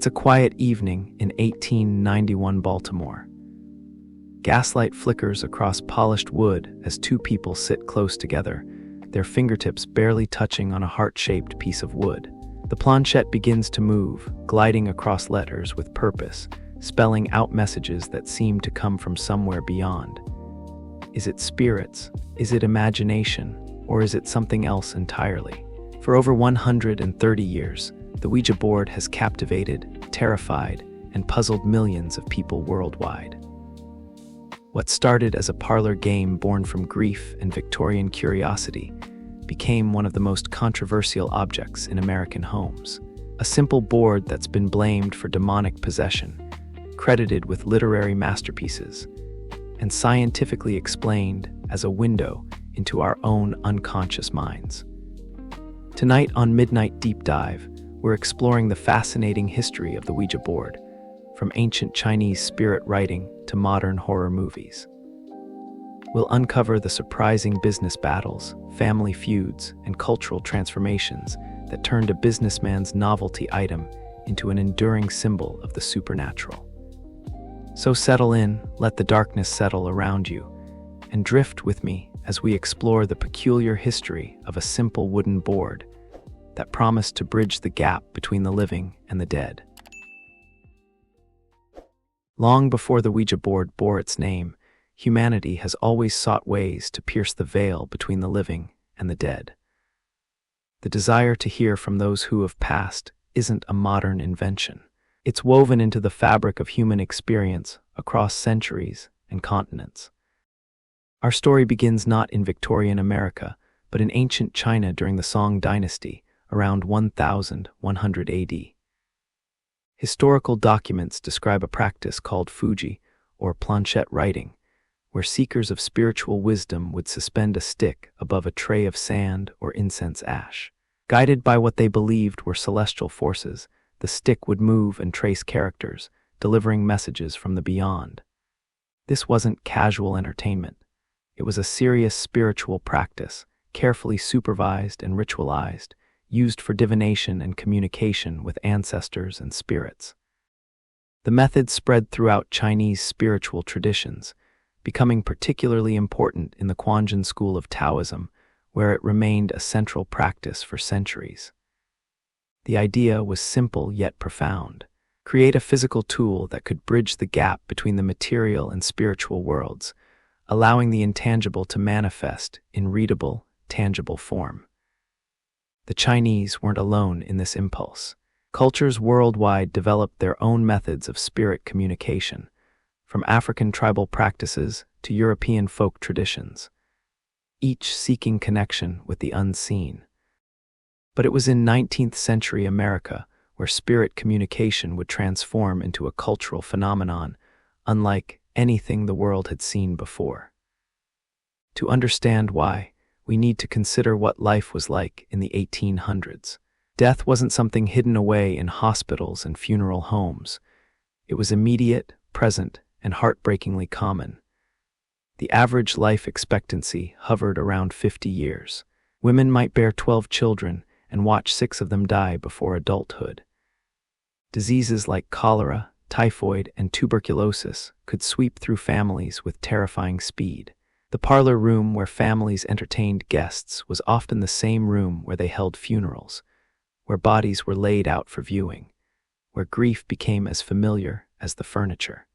It's a quiet evening in 1891 Baltimore. Gaslight flickers across polished wood as two people sit close together, their fingertips barely touching on a heart-shaped piece of wood. The planchette begins to move, gliding across letters with purpose, spelling out messages that seem to come from somewhere beyond. Is it spirits? Is it imagination? Or is it something else entirely? For over 130 years, the Ouija board has captivated, terrified, and puzzled millions of people worldwide. What started as a parlor game born from grief and Victorian curiosity became one of the most controversial objects in American homes. A simple board that's been blamed for demonic possession, credited with literary masterpieces, and scientifically explained as a window into our own unconscious minds. Tonight on Midnight Deep Dive, we're exploring the fascinating history of the Ouija board, from ancient Chinese spirit writing to modern horror movies. We'll uncover the surprising business battles, family feuds, and cultural transformations that turned a businessman's novelty item into an enduring symbol of the supernatural. So settle in, let the darkness settle around you, and drift with me as we explore the peculiar history of a simple wooden board that promised to bridge the gap between the living and the dead. Long before the Ouija board bore its name, humanity has always sought ways to pierce the veil between the living and the dead. The desire to hear from those who have passed isn't a modern invention. It's woven into the fabric of human experience across centuries and continents. Our story begins not in Victorian America, but in ancient China during the Song dynasty, around 1100 AD. Historical documents describe a practice called Fuld, or Planchette writing, where seekers of spiritual wisdom would suspend a stick above a tray of sand or incense ash. Guided by what they believed were celestial forces, the stick would move and trace characters, delivering messages from the beyond. This wasn't casual entertainment. It was a serious spiritual practice, carefully supervised and ritualized, used for divination and communication with ancestors and spirits. The method spread throughout Chinese spiritual traditions, becoming particularly important in the Quanzhen school of Taoism, where it remained a central practice for centuries. The idea was simple yet profound. Create a physical tool that could bridge the gap between the material and spiritual worlds, allowing the intangible to manifest in readable, tangible form. The Chinese weren't alone in this impulse. Cultures worldwide developed their own methods of spirit communication, from African tribal practices to European folk traditions, each seeking connection with the unseen. But it was in 19th century America where spirit communication would transform into a cultural phenomenon unlike anything the world had seen before. To understand why, we need to consider what life was like in the 1800s. Death wasn't something hidden away in hospitals and funeral homes. It was immediate, present, and heartbreakingly common. The average life expectancy hovered around 50 years. Women might bear 12 children and watch 6 of them die before adulthood. Diseases like cholera, typhoid, and tuberculosis could sweep through families with terrifying speed. The parlor room where families entertained guests was often the same room where they held funerals, where bodies were laid out for viewing, where grief became as familiar as the furniture.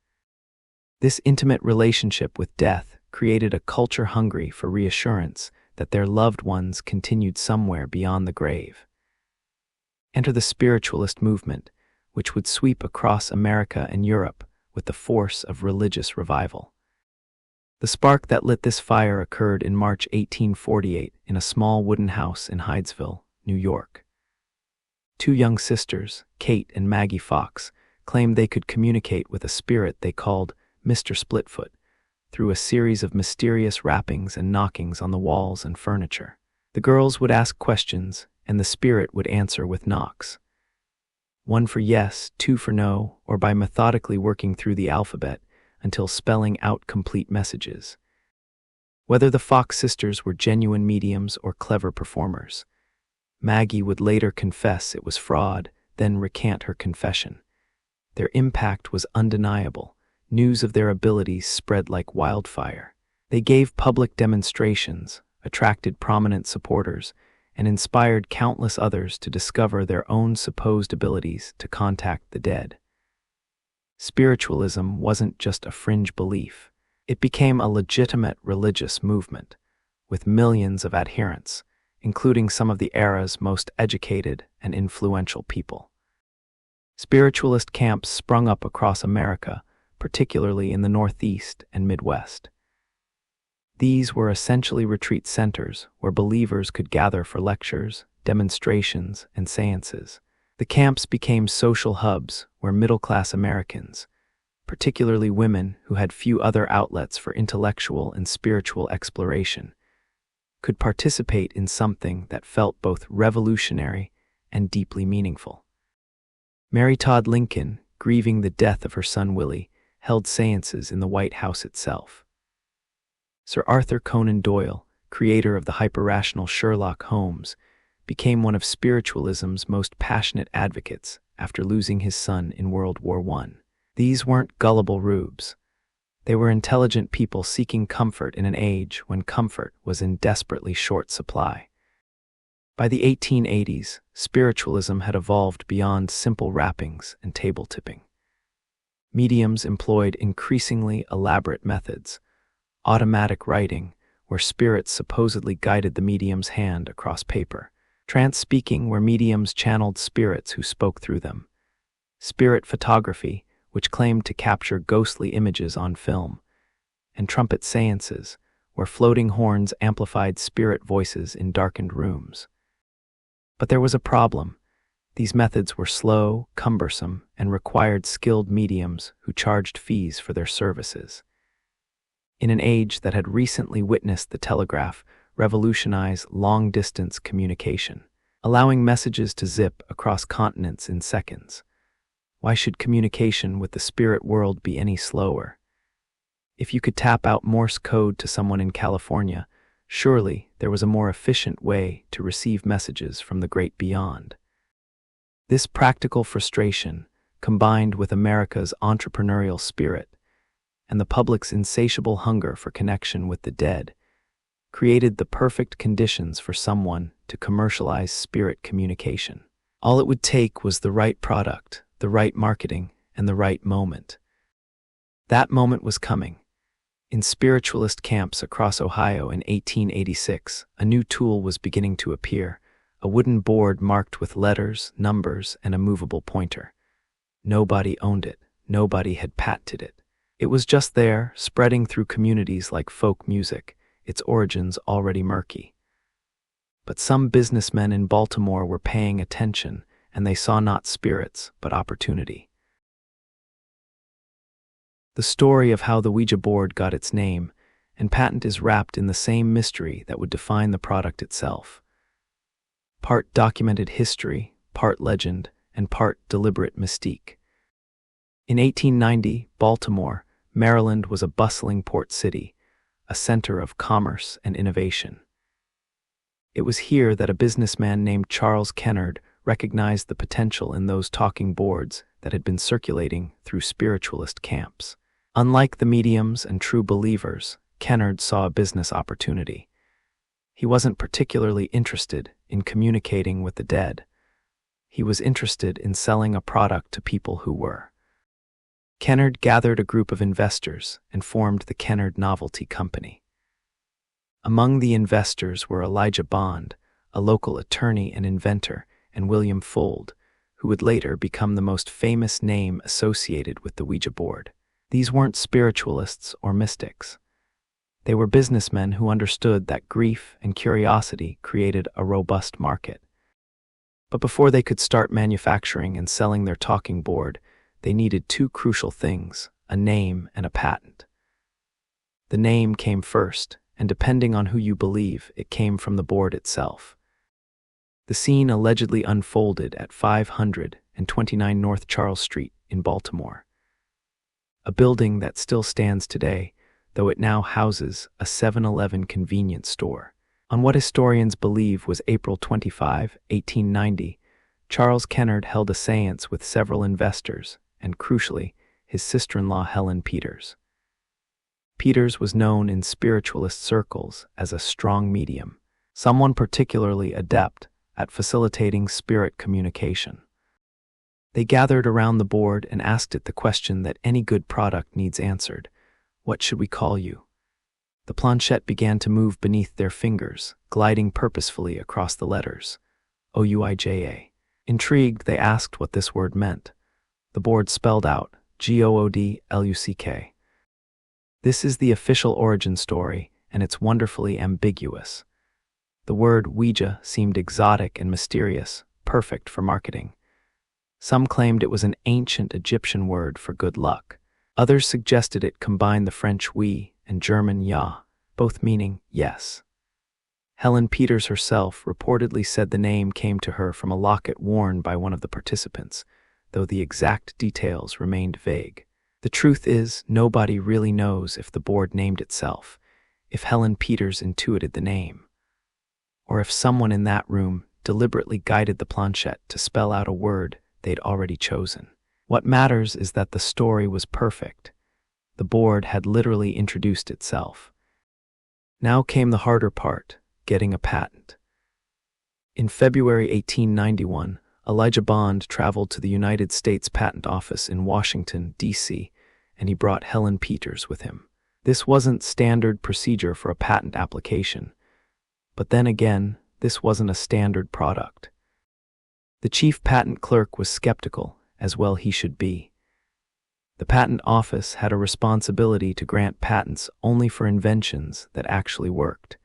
This intimate relationship with death created a culture hungry for reassurance that their loved ones continued somewhere beyond the grave. Enter the spiritualist movement, which would sweep across America and Europe with the force of religious revival. The spark that lit this fire occurred in March 1848 in a small wooden house in Hydesville, New York. 2 young sisters, Kate and Maggie Fox, claimed they could communicate with a spirit they called Mr. Splitfoot through a series of mysterious rappings and knockings on the walls and furniture. The girls would ask questions, and the spirit would answer with knocks. 1 for yes, 2 for no, or by methodically working through the alphabet until spelling out complete messages. Whether the Fox sisters were genuine mediums or clever performers, Maggie would later confess it was fraud, then recant her confession. Their impact was undeniable. News of their abilities spread like wildfire. They gave public demonstrations, attracted prominent supporters, and inspired countless others to discover their own supposed abilities to contact the dead. Spiritualism wasn't just a fringe belief. It became a legitimate religious movement, with millions of adherents, including some of the era's most educated and influential people. Spiritualist camps sprung up across America, particularly in the Northeast and Midwest. These were essentially retreat centers where believers could gather for lectures, demonstrations, and séances. The camps became social hubs where middle-class Americans, particularly women who had few other outlets for intellectual and spiritual exploration, could participate in something that felt both revolutionary and deeply meaningful. Mary Todd Lincoln, grieving the death of her son Willie, held séances in the White House itself. Sir Arthur Conan Doyle, creator of the hyper-rational Sherlock Holmes, became one of spiritualism's most passionate advocates after losing his son in World War I. These weren't gullible rubes. They were intelligent people seeking comfort in an age when comfort was in desperately short supply. By the 1880s, spiritualism had evolved beyond simple rappings and table tipping. Mediums employed increasingly elaborate methods, automatic writing, where spirits supposedly guided the medium's hand across paper, trance speaking, where mediums channeled spirits who spoke through them, spirit photography, which claimed to capture ghostly images on film, and trumpet séances, where floating horns amplified spirit voices in darkened rooms. But there was a problem. These methods were slow, cumbersome, and required skilled mediums who charged fees for their services. In an age that had recently witnessed the telegraph revolutionize long-distance communication, allowing messages to zip across continents in seconds, why should communication with the spirit world be any slower? If you could tap out Morse code to someone in California, surely there was a more efficient way to receive messages from the great beyond. This practical frustration, combined with America's entrepreneurial spirit and the public's insatiable hunger for connection with the dead, created the perfect conditions for someone to commercialize spirit communication. All it would take was the right product, the right marketing, and the right moment. That moment was coming. In spiritualist camps across Ohio in 1886, a new tool was beginning to appear, a wooden board marked with letters, numbers, and a movable pointer. Nobody owned it. Nobody had patented it. It was just there, spreading through communities like folk music, its origins already murky. But some businessmen in Baltimore were paying attention, and they saw not spirits, but opportunity. The story of how the Ouija board got its name and patent is wrapped in the same mystery that would define the product itself. Part documented history, part legend, and part deliberate mystique. In 1890, Baltimore, Maryland was a bustling port city, a center of commerce and innovation. It was here that a businessman named Charles Kennard recognized the potential in those talking boards that had been circulating through spiritualist camps. Unlike the mediums and true believers, Kennard saw a business opportunity. He wasn't particularly interested in communicating with the dead. He was interested in selling a product to people who were. Kennard gathered a group of investors and formed the Kennard Novelty Company. Among the investors were Elijah Bond, a local attorney and inventor, and William Fuld, who would later become the most famous name associated with the Ouija board. These weren't spiritualists or mystics. They were businessmen who understood that grief and curiosity created a robust market. But before they could start manufacturing and selling their talking board, they needed two crucial things, a name and a patent. The name came first, and depending on who you believe, it came from the board itself. The scene allegedly unfolded at 529 North Charles Street in Baltimore, a building that still stands today, though it now houses a 7-Eleven convenience store. On what historians believe was April 25, 1890, Charles Kennard held a séance with several investors and, crucially, his sister-in-law Helen Peters. Peters was known in spiritualist circles as a strong medium, someone particularly adept at facilitating spirit communication. They gathered around the board and asked it the question that any good product needs answered: what should we call you? The planchette began to move beneath their fingers, gliding purposefully across the letters. Ouija. Intrigued, they asked what this word meant. The board spelled out Goodluck. This is the official origin story, and it's wonderfully ambiguous. The word Ouija seemed exotic and mysterious, perfect for marketing. Some claimed it was an ancient Egyptian word for good luck. Others suggested it combined the French oui and German ja, both meaning yes. Helen Peters herself reportedly said the name came to her from a locket worn by one of the participants, though the exact details remained vague. The truth is, nobody really knows if the board named itself, if Helen Peters intuited the name, or if someone in that room deliberately guided the planchette to spell out a word they'd already chosen. What matters is that the story was perfect. The board had literally introduced itself. Now came the harder part: getting a patent. In February 1891, Elijah Bond traveled to the United States Patent Office in Washington, D.C., and he brought Helen Peters with him. This wasn't standard procedure for a patent application. But then again, this wasn't a standard product. The chief patent clerk was skeptical, as well he should be. The patent office had a responsibility to grant patents only for inventions that actually worked.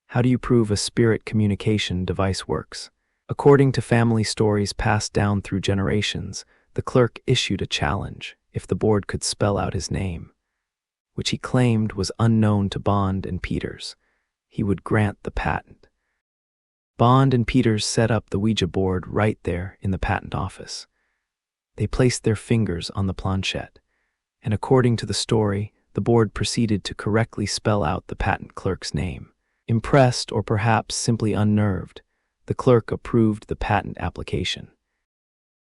How do you prove a spirit communication device works? According to family stories passed down through generations, the clerk issued a challenge if the board could spell out his name, which he claimed was unknown to Bond and Peters. He would grant the patent. Bond and Peters set up the Ouija board right there in the patent office. They placed their fingers on the planchette, and according to the story, the board proceeded to correctly spell out the patent clerk's name. Impressed, or perhaps simply unnerved, the clerk approved the patent application.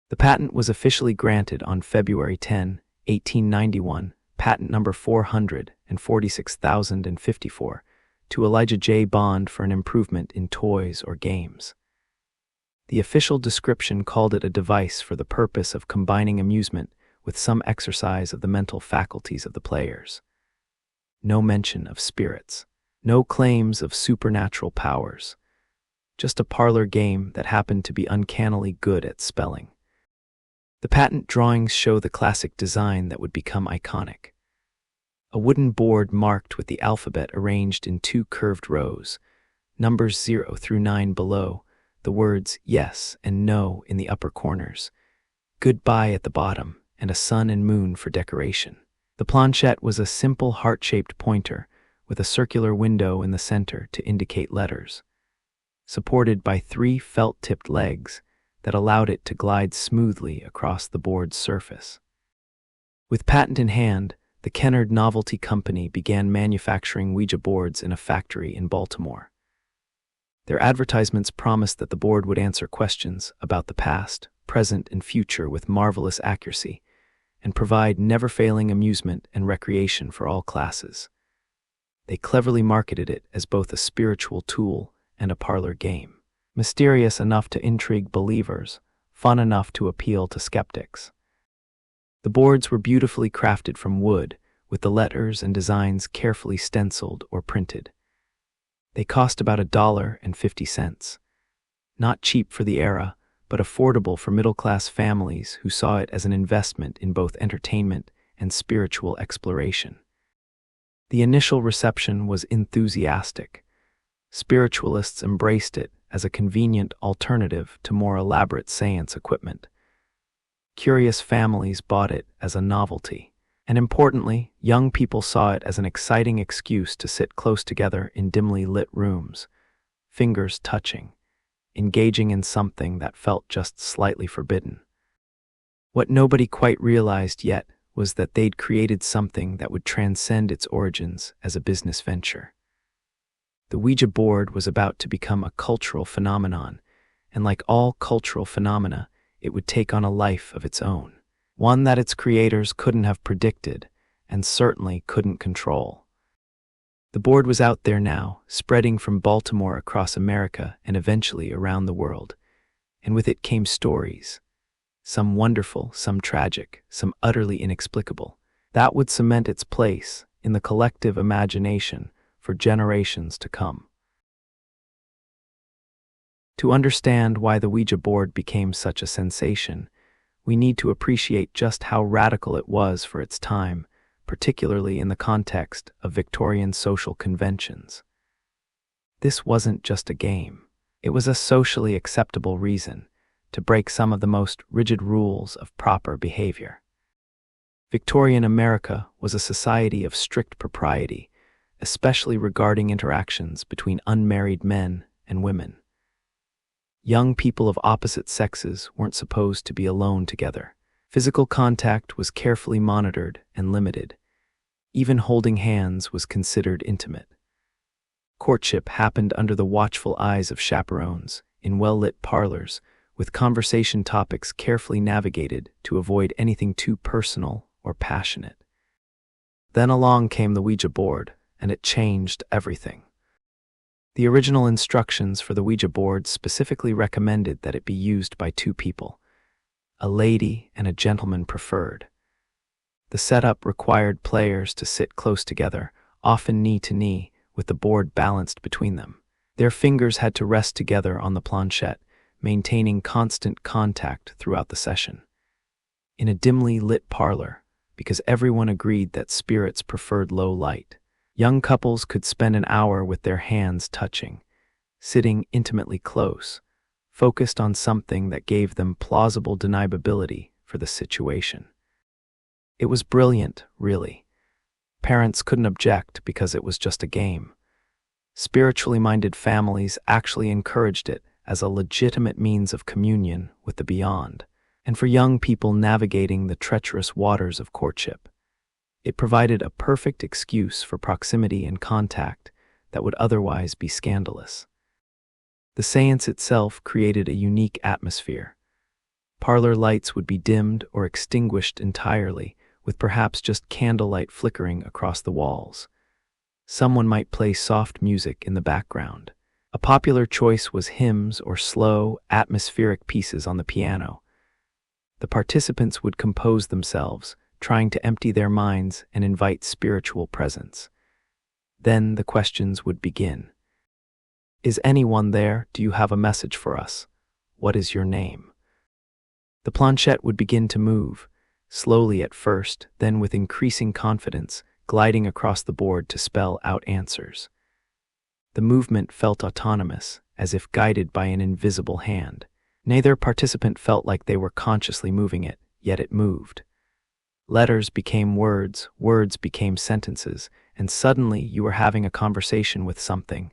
The patent was officially granted on February 10, 1891, patent number 446,054, to Elijah J. Bond for an improvement in toys or games. The official description called it a device for the purpose of combining amusement with some exercise of the mental faculties of the players. No mention of spirits, no claims of supernatural powers, just a parlor game that happened to be uncannily good at spelling. The patent drawings show the classic design that would become iconic. A wooden board marked with the alphabet arranged in two curved rows, numbers 0 through 9 below, the words yes and no in the upper corners, goodbye at the bottom, and a sun and moon for decoration. The planchette was a simple heart-shaped pointer with a circular window in the center to indicate letters, supported by 3 felt-tipped legs that allowed it to glide smoothly across the board's surface. With patent in hand, the Kennard Novelty Company began manufacturing Ouija boards in a factory in Baltimore. Their advertisements promised that the board would answer questions about the past, present, and future with marvelous accuracy, and provide never-failing amusement and recreation for all classes. They cleverly marketed it as both a spiritual tool and a parlor game. Mysterious enough to intrigue believers, fun enough to appeal to skeptics. The boards were beautifully crafted from wood, with the letters and designs carefully stenciled or printed. They cost about $1.50. Not cheap for the era, but affordable for middle-class families who saw it as an investment in both entertainment and spiritual exploration. The initial reception was enthusiastic. Spiritualists embraced it as a convenient alternative to more elaborate séance equipment. Curious families bought it as a novelty. And importantly, young people saw it as an exciting excuse to sit close together in dimly lit rooms, fingers touching, engaging in something that felt just slightly forbidden. What nobody quite realized yet was that they'd created something that would transcend its origins as a business venture. The Ouija board was about to become a cultural phenomenon, and like all cultural phenomena, it would take on a life of its own. one that its creators couldn't have predicted and certainly couldn't control. The board was out there now, spreading from Baltimore across America and eventually around the world, and with it came stories, some wonderful, some tragic, some utterly inexplicable, that would cement its place in the collective imagination for generations to come. To understand why the Ouija board became such a sensation, we need to appreciate just how radical it was for its time, particularly in the context of Victorian social conventions. This wasn't just a game. It was a socially acceptable reason to break some of the most rigid rules of proper behavior. Victorian America was a society of strict propriety, especially regarding interactions between unmarried men and women. Young people of opposite sexes weren't supposed to be alone together. Physical contact was carefully monitored and limited. Even holding hands was considered intimate. Courtship happened under the watchful eyes of chaperones in well-lit parlors, with conversation topics carefully navigated to avoid anything too personal or passionate. Then along came the Ouija board, and it changed everything. The original instructions for the Ouija board specifically recommended that it be used by two people, a lady and a gentleman preferred. The setup required players to sit close together, often knee to knee, with the board balanced between them. Their fingers had to rest together on the planchette, maintaining constant contact throughout the session. In a dimly lit parlor, because everyone agreed that spirits preferred low light, young couples could spend an hour with their hands touching, sitting intimately close, focused on something that gave them plausible deniability for the situation. It was brilliant, really. Parents couldn't object because it was just a game. Spiritually minded families actually encouraged it as a legitimate means of communion with the beyond, and for young people navigating the treacherous waters of courtship. It provided a perfect excuse for proximity and contact that would otherwise be scandalous. The séance itself created a unique atmosphere. Parlor lights would be dimmed or extinguished entirely, with perhaps just candlelight flickering across the walls. Someone might play soft music in the background. A popular choice was hymns or slow, atmospheric pieces on the piano. The participants would compose themselves, trying to empty their minds and invite spiritual presence. Then the questions would begin. Is anyone there? Do you have a message for us? What is your name? The planchette would begin to move, slowly at first, then with increasing confidence, gliding across the board to spell out answers. The movement felt autonomous, as if guided by an invisible hand. Neither participant felt like they were consciously moving it, yet it moved. Letters became words, words became sentences, and suddenly you were having a conversation with something,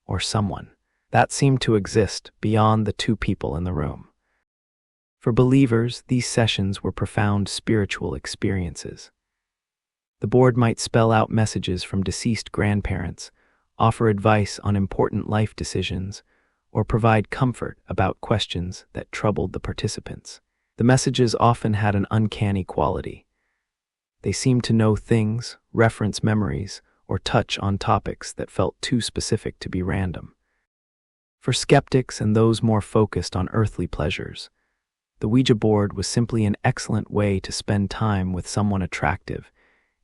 or someone, that seemed to exist beyond the two people in the room. For believers, these sessions were profound spiritual experiences. The board might spell out messages from deceased grandparents, offer advice on important life decisions, or provide comfort about questions that troubled the participants. The messages often had an uncanny quality. They seemed to know things, reference memories, or touch on topics that felt too specific to be random. For skeptics and those more focused on earthly pleasures, the Ouija board was simply an excellent way to spend time with someone attractive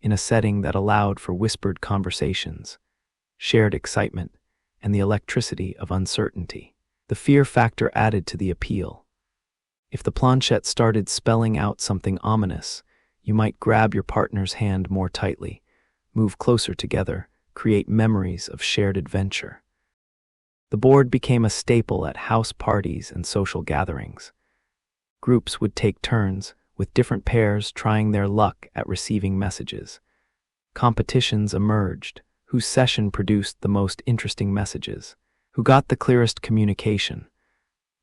in a setting that allowed for whispered conversations, shared excitement, and the electricity of uncertainty. The fear factor added to the appeal. If the planchette started spelling out something ominous, you might grab your partner's hand more tightly, move closer together, create memories of shared adventure. The board became a staple at house parties and social gatherings. Groups would take turns, with different pairs trying their luck at receiving messages. Competitions emerged, whose session produced the most interesting messages, who got the clearest communication.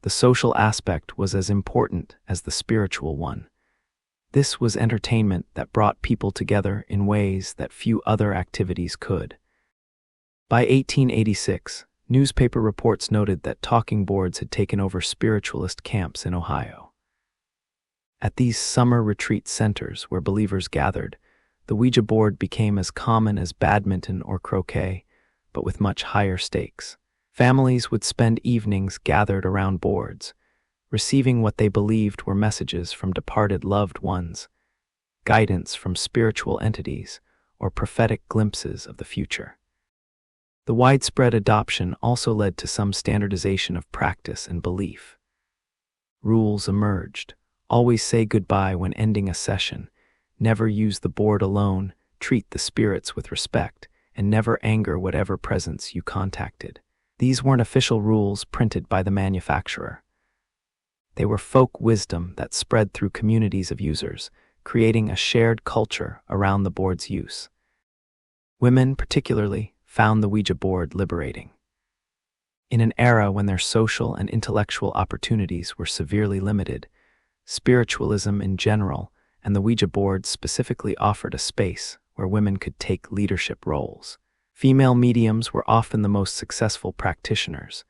The social aspect was as important as the spiritual one. This was entertainment that brought people together in ways that few other activities could. By 1886, newspaper reports noted that talking boards had taken over spiritualist camps in Ohio. At these summer retreat centers where believers gathered, the Ouija board became as common as badminton or croquet, but with much higher stakes. Families would spend evenings gathered around boards, receiving what they believed were messages from departed loved ones, guidance from spiritual entities, or prophetic glimpses of the future. The widespread adoption also led to some standardization of practice and belief. Rules emerged. Always say goodbye when ending a session, never use the board alone, treat the spirits with respect, and never anger whatever presence you contacted. These weren't official rules printed by the manufacturer. They were folk wisdom that spread through communities of users, creating a shared culture around the board's use. Women, particularly, found the Ouija board liberating. In an era when their social and intellectual opportunities were severely limited, spiritualism in general and the Ouija board specifically offered a space where women could take leadership roles. Female mediums were often the most successful practitioners,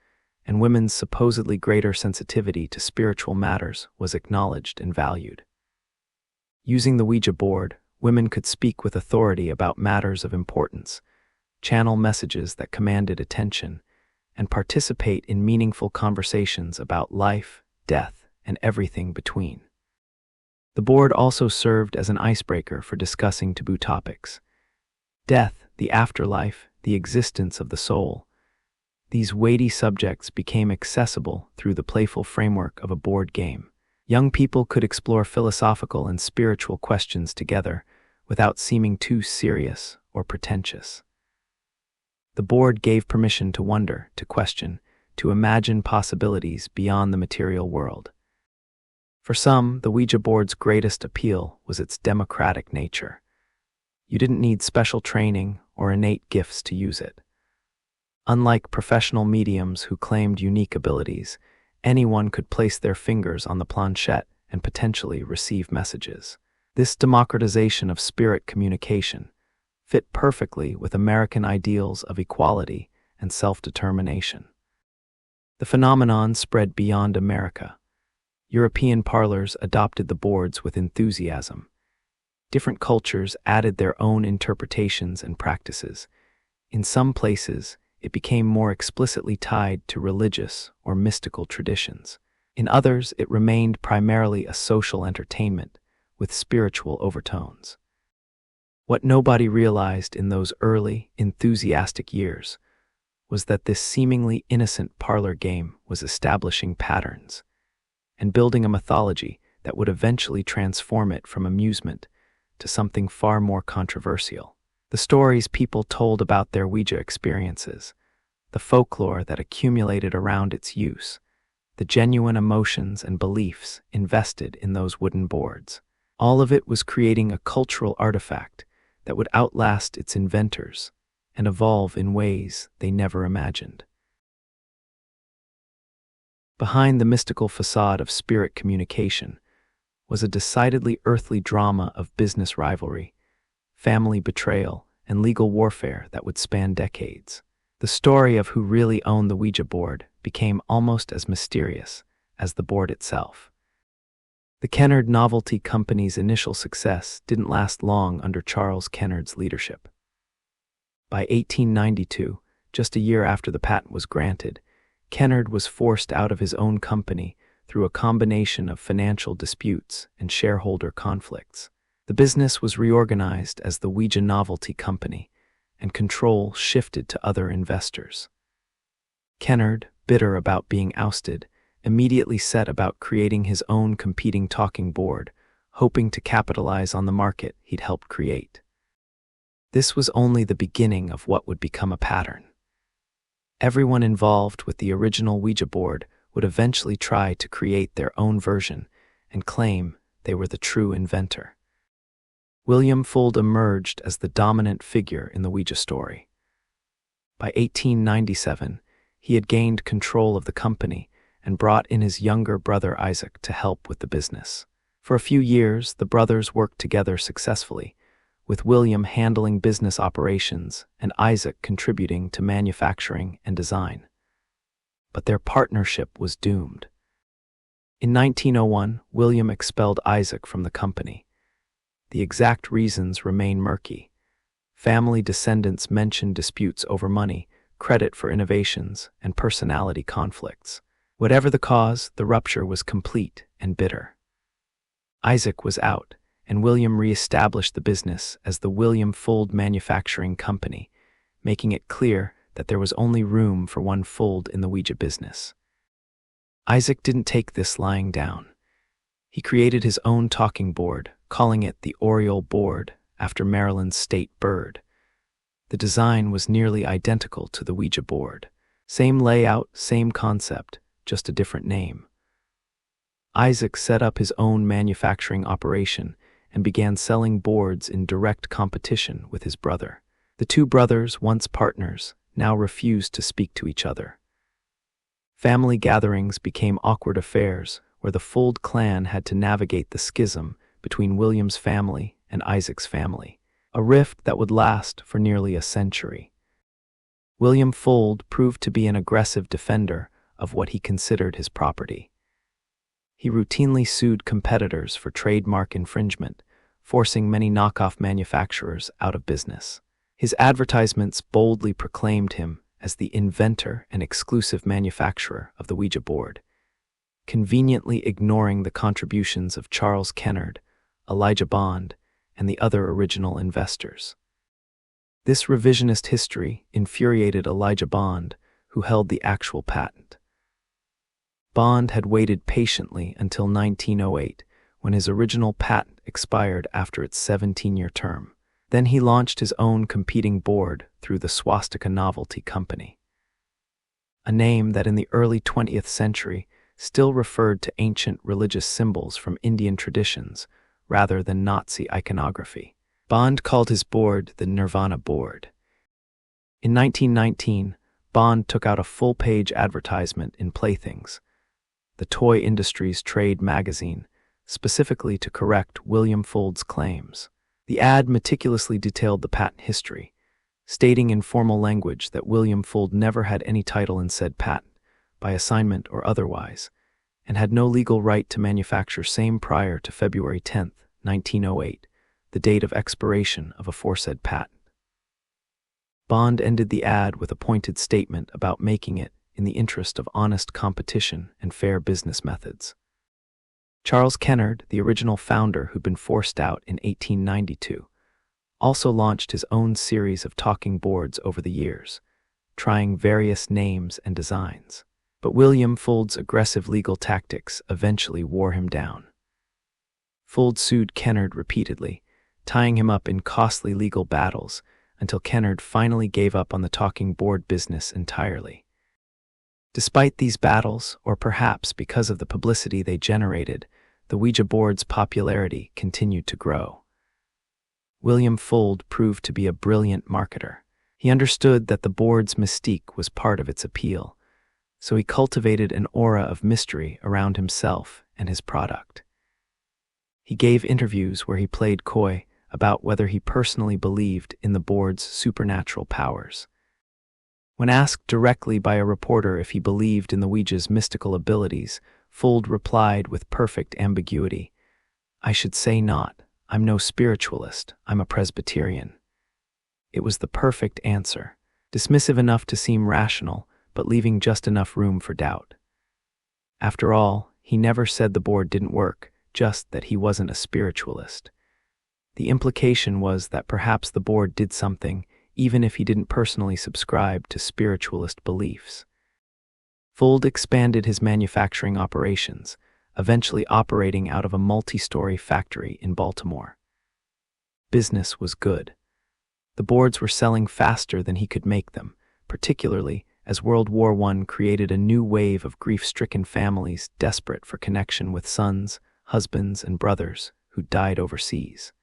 and women's supposedly greater sensitivity to spiritual matters was acknowledged and valued. Using the Ouija board, women could speak with authority about matters of importance, channel messages that commanded attention, and participate in meaningful conversations about life, death, and everything between. The board also served as an icebreaker for discussing taboo topics. Death, the afterlife, the existence of the soul. These weighty subjects became accessible through the playful framework of a board game. Young people could explore philosophical and spiritual questions together without seeming too serious or pretentious. The board gave permission to wonder, to question, to imagine possibilities beyond the material world. For some, the Ouija board's greatest appeal was its democratic nature. You didn't need special training or innate gifts to use it. Unlike professional mediums who claimed unique abilities, anyone could place their fingers on the planchette and potentially receive messages. This democratization of spirit communication fit perfectly with American ideals of equality and self-determination. The phenomenon spread beyond America. European parlors adopted the boards with enthusiasm. Different cultures added their own interpretations and practices. In some places, it became more explicitly tied to religious or mystical traditions. In others, it remained primarily a social entertainment with spiritual overtones. What nobody realized in those early, enthusiastic years was that this seemingly innocent parlor game was establishing patterns and building a mythology that would eventually transform it from amusement to something far more controversial. The stories people told about their Ouija experiences, the folklore that accumulated around its use, the genuine emotions and beliefs invested in those wooden boards. All of it was creating a cultural artifact that would outlast its inventors and evolve in ways they never imagined. Behind the mystical facade of spirit communication was a decidedly earthly drama of business rivalry, family betrayal, and legal warfare that would span decades. The story of who really owned the Ouija board became almost as mysterious as the board itself. The Kennard Novelty Company's initial success didn't last long under Charles Kennard's leadership. By 1892, just a year after the patent was granted, Kennard was forced out of his own company through a combination of financial disputes and shareholder conflicts. The business was reorganized as the Ouija Novelty Company, and control shifted to other investors. Kennard, bitter about being ousted, immediately set about creating his own competing talking board, hoping to capitalize on the market he'd helped create. This was only the beginning of what would become a pattern. Everyone involved with the original Ouija board would eventually try to create their own version and claim they were the true inventor. William Fuld emerged as the dominant figure in the Ouija story. By 1897, he had gained control of the company and brought in his younger brother Isaac to help with the business. For a few years, the brothers worked together successfully, with William handling business operations and Isaac contributing to manufacturing and design. But their partnership was doomed. In 1901, William expelled Isaac from the company. The exact reasons remain murky. Family descendants mention disputes over money, credit for innovations, and personality conflicts. Whatever the cause, the rupture was complete and bitter. Isaac was out, and William re-established the business as the William Fuld Manufacturing Company, making it clear that there was only room for one Fuld in the Ouija business. Isaac didn't take this lying down. He created his own talking board, calling it the Oriole Board, after Maryland's state bird. The design was nearly identical to the Ouija board. Same layout, same concept, just a different name. Isaac set up his own manufacturing operation and began selling boards in direct competition with his brother. The two brothers, once partners, now refused to speak to each other. Family gatherings became awkward affairs where the Fuld clan had to navigate the schism between William's family and Isaac's family, a rift that would last for nearly a century. William Fuld proved to be an aggressive defender of what he considered his property. He routinely sued competitors for trademark infringement, forcing many knockoff manufacturers out of business. His advertisements boldly proclaimed him as the inventor and exclusive manufacturer of the Ouija board, conveniently ignoring the contributions of Charles Kennard, Elijah Bond, and the other original investors. This revisionist history infuriated Elijah Bond, who held the actual patent. Bond had waited patiently until 1908, when his original patent expired after its 17-year term. Then he launched his own competing board through the Swastika Novelty Company, a name that in the early 20th century still referred to ancient religious symbols from Indian traditions rather than Nazi iconography. Bond called his board the Nirvana board. In 1919, Bond took out a full-page advertisement in Playthings, the toy industry's trade magazine, specifically to correct William Fuld's claims. The ad meticulously detailed the patent history, stating in formal language that William Fuld never had any title in said patent, by assignment or otherwise, and had no legal right to manufacture same prior to February 10, 1908, the date of expiration of aforesaid patent. Bond ended the ad with a pointed statement about making it in the interest of honest competition and fair business methods. Charles Kennard, the original founder who'd been forced out in 1892, also launched his own series of talking boards over the years, trying various names and designs. But William Fuld's aggressive legal tactics eventually wore him down. Fuld sued Kennard repeatedly, tying him up in costly legal battles until Kennard finally gave up on the talking board business entirely. Despite these battles, or perhaps because of the publicity they generated, the Ouija board's popularity continued to grow. William Fuld proved to be a brilliant marketer. He understood that the board's mystique was part of its appeal, so he cultivated an aura of mystery around himself and his product. He gave interviews where he played coy about whether he personally believed in the board's supernatural powers. When asked directly by a reporter if he believed in the Ouija's mystical abilities, Fuld replied with perfect ambiguity, "I should say not. I'm no spiritualist. I'm a Presbyterian." It was the perfect answer, dismissive enough to seem rational, but leaving just enough room for doubt. After all, he never said the board didn't work, just that he wasn't a spiritualist. The implication was that perhaps the board did something, even if he didn't personally subscribe to spiritualist beliefs. Fuld expanded his manufacturing operations, eventually operating out of a multi-story factory in Baltimore. Business was good. The boards were selling faster than he could make them, particularly as World War I created a new wave of grief-stricken families desperate for connection with sons, husbands, and brothers who died overseas.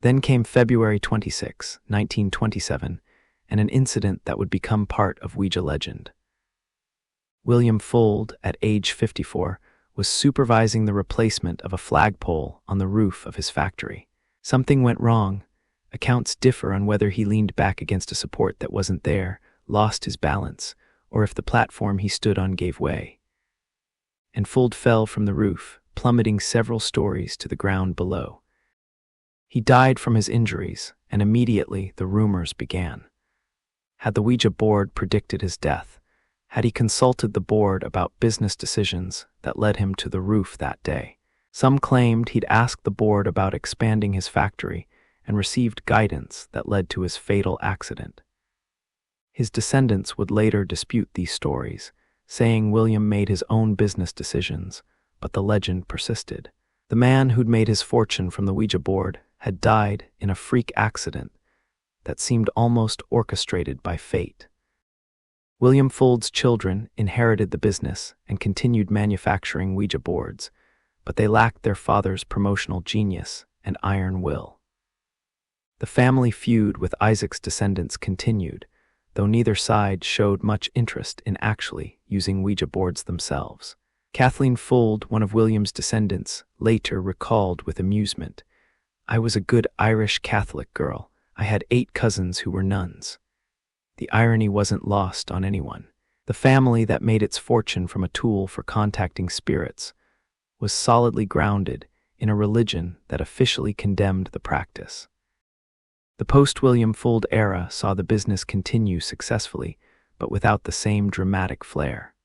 Then came February 26, 1927, and an incident that would become part of Ouija legend. William Fuld, at age 54, was supervising the replacement of a flagpole on the roof of his factory. Something went wrong. Accounts differ on whether he leaned back against a support that wasn't there, lost his balance, or if the platform he stood on gave way. and Fuld fell from the roof, plummeting several stories to the ground below. He died from his injuries, and immediately the rumors began. Had the Ouija board predicted his death? Had he consulted the board about business decisions that led him to the roof that day? Some claimed he'd asked the board about expanding his factory and received guidance that led to his fatal accident. His descendants would later dispute these stories, saying William made his own business decisions, but the legend persisted. The man who'd made his fortune from the Ouija board had died in a freak accident that seemed almost orchestrated by fate. William Fuld's children inherited the business and continued manufacturing Ouija boards, but they lacked their father's promotional genius and iron will. The family feud with Isaac's descendants continued, though neither side showed much interest in actually using Ouija boards themselves. Kathleen Fuld, one of William's descendants, later recalled with amusement, "I was a good Irish Catholic girl. I had 8 cousins who were nuns." The irony wasn't lost on anyone. The family that made its fortune from a tool for contacting spirits was solidly grounded in a religion that officially condemned the practice. The post-William Fuld era saw the business continue successfully, but without the same dramatic flair.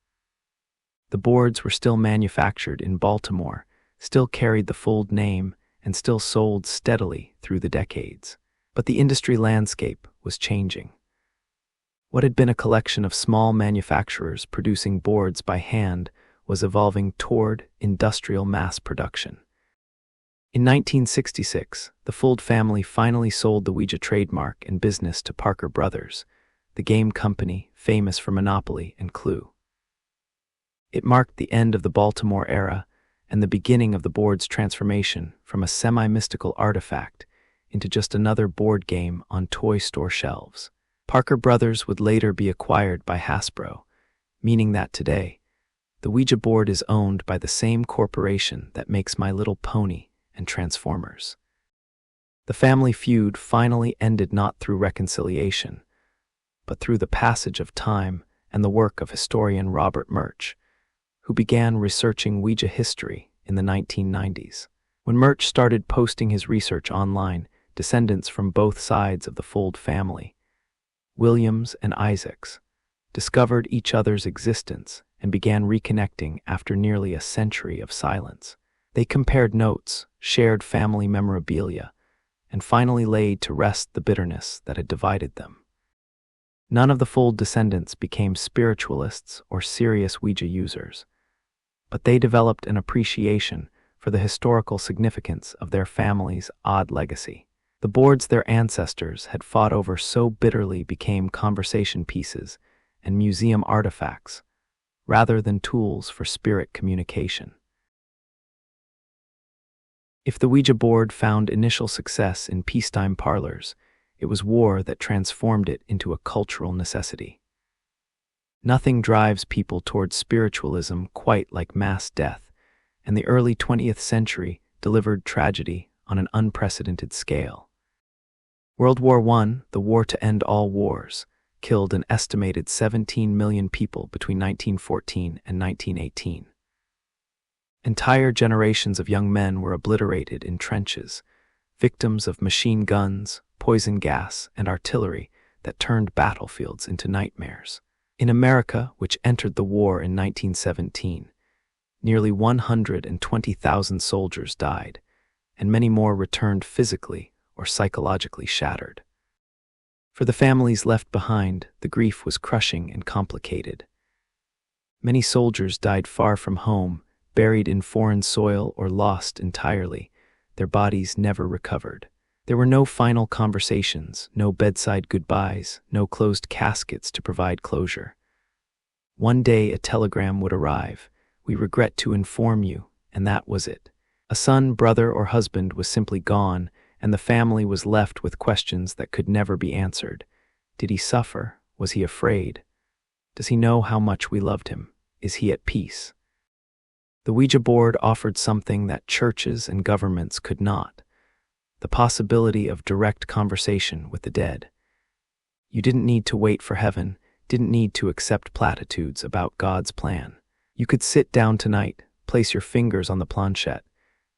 The boards were still manufactured in Baltimore, still carried the Fuld name, and still sold steadily through the decades. But the industry landscape was changing. What had been a collection of small manufacturers producing boards by hand was evolving toward industrial mass production. In 1966, the Fuld family finally sold the Ouija trademark and business to Parker Brothers, the game company famous for Monopoly and Clue. It marked the end of the Baltimore era and the beginning of the board's transformation from a semi-mystical artifact into just another board game on toy store shelves. Parker Brothers would later be acquired by Hasbro, meaning that today, the Ouija board is owned by the same corporation that makes My Little Pony and Transformers. The family feud finally ended not through reconciliation, but through the passage of time and the work of historian Robert Murch, who began researching Ouija history in the 1990s. When Murch started posting his research online, descendants from both sides of the Fuld family, Williams and Isaacs, discovered each other's existence and began reconnecting after nearly a century of silence. They compared notes, shared family memorabilia, and finally laid to rest the bitterness that had divided them. None of the Fuld descendants became spiritualists or serious Ouija users, but they developed an appreciation for the historical significance of their family's odd legacy. The boards their ancestors had fought over so bitterly became conversation pieces and museum artifacts, rather than tools for spirit communication. If the Ouija board found initial success in peacetime parlors, it was war that transformed it into a cultural necessity. Nothing drives people towards spiritualism quite like mass death, and the early 20th century delivered tragedy on an unprecedented scale. World War I, the war to end all wars, killed an estimated 17 million people between 1914 and 1918. Entire generations of young men were obliterated in trenches, victims of machine guns, poison gas, and artillery that turned battlefields into nightmares. In America, which entered the war in 1917, nearly 120,000 soldiers died, and many more returned physically or psychologically shattered. For the families left behind, the grief was crushing and complicated. Many soldiers died far from home, buried in foreign soil or lost entirely, their bodies never recovered. There were no final conversations, no bedside goodbyes, no closed caskets to provide closure. One day a telegram would arrive, "We regret to inform you," and that was it. A son, brother, or husband was simply gone, and the family was left with questions that could never be answered. Did he suffer? Was he afraid? Does he know how much we loved him? Is he at peace? The Ouija board offered something that churches and governments could not: the possibility of direct conversation with the dead. You didn't need to wait for heaven, didn't need to accept platitudes about God's plan. You could sit down tonight, place your fingers on the planchette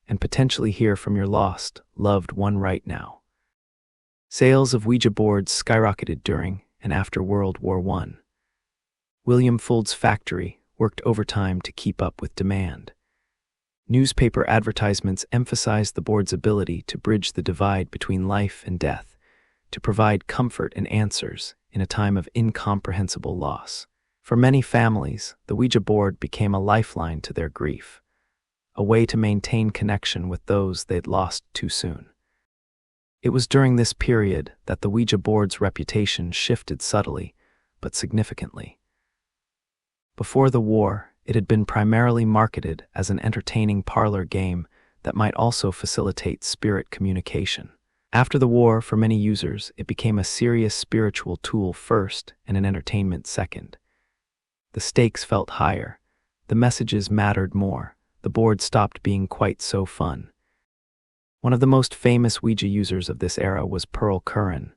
and potentially hear from your lost, loved one right now. Sales of Ouija boards skyrocketed during and after World War I. William Fuld's factory worked overtime to keep up with demand. Newspaper advertisements emphasized the board's ability to bridge the divide between life and death, to provide comfort and answers in a time of incomprehensible loss. For many families, the Ouija board became a lifeline to their grief, a way to maintain connection with those they'd lost too soon. It was during this period that the Ouija board's reputation shifted subtly, but significantly. Before the war, it had been primarily marketed as an entertaining parlor game that might also facilitate spirit communication. After the war, for many users, it became a serious spiritual tool first and an entertainment second. The stakes felt higher. The messages mattered more. The board stopped being quite so fun. One of the most famous Ouija users of this era was Pearl Curran,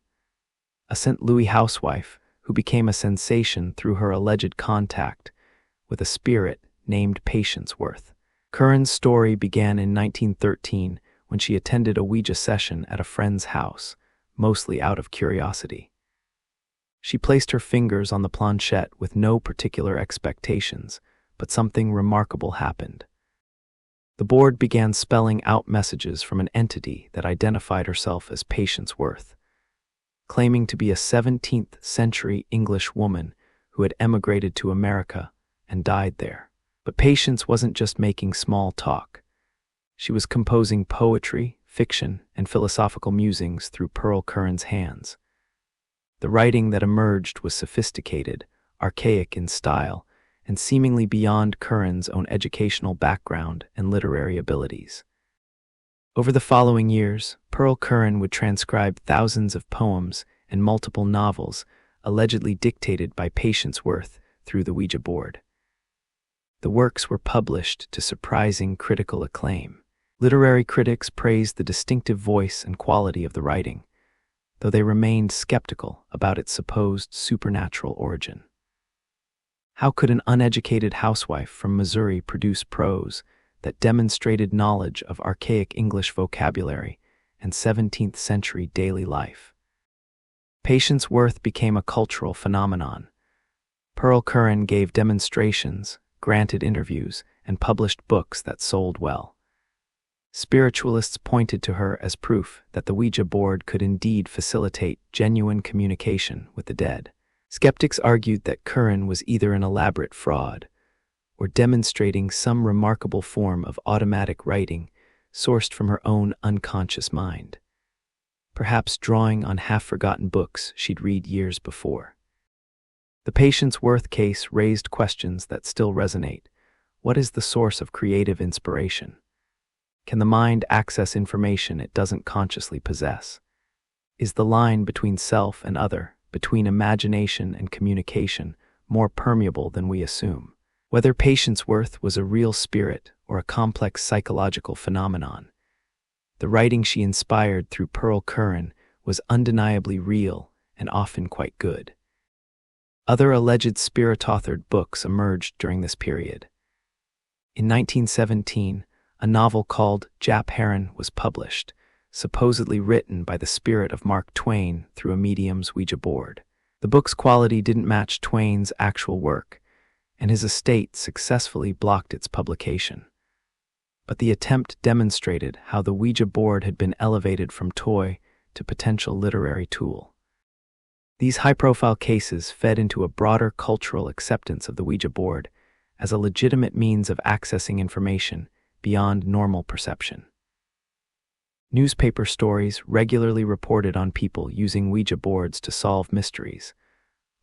a St. Louis housewife who became a sensation through her alleged contact with a spirit named Patience Worth. Curran's story began in 1913 when she attended a Ouija session at a friend's house, mostly out of curiosity. She placed her fingers on the planchette with no particular expectations, but something remarkable happened. The board began spelling out messages from an entity that identified herself as Patience Worth, claiming to be a 17th century English woman who had emigrated to America and died there. But Patience wasn't just making small talk. She was composing poetry, fiction, and philosophical musings through Pearl Curran's hands. The writing that emerged was sophisticated, archaic in style, and seemingly beyond Curran's own educational background and literary abilities. Over the following years, Pearl Curran would transcribe thousands of poems and multiple novels allegedly dictated by Patience Worth through the Ouija board. The works were published to surprising critical acclaim. Literary critics praised the distinctive voice and quality of the writing, though they remained skeptical about its supposed supernatural origin. How could an uneducated housewife from Missouri produce prose that demonstrated knowledge of archaic English vocabulary and 17th century daily life? Patience Worth became a cultural phenomenon. Pearl Curran gave demonstrations, granted interviews, and published books that sold well. Spiritualists pointed to her as proof that the Ouija board could indeed facilitate genuine communication with the dead. Skeptics argued that Curran was either an elaborate fraud or demonstrating some remarkable form of automatic writing sourced from her own unconscious mind, perhaps drawing on half-forgotten books she'd read years before. The Patience Worth case raised questions that still resonate. What is the source of creative inspiration? Can the mind access information it doesn't consciously possess? Is the line between self and other, between imagination and communication, more permeable than we assume? Whether Patience Worth was a real spirit or a complex psychological phenomenon, the writing she inspired through Pearl Curran was undeniably real and often quite good. Other alleged spirit-authored books emerged during this period. In 1917, a novel called Jap Heron was published, supposedly written by the spirit of Mark Twain through a medium's Ouija board. The book's quality didn't match Twain's actual work, and his estate successfully blocked its publication. But the attempt demonstrated how the Ouija board had been elevated from toy to potential literary tool. These high-profile cases fed into a broader cultural acceptance of the Ouija board as a legitimate means of accessing information beyond normal perception. Newspaper stories regularly reported on people using Ouija boards to solve mysteries,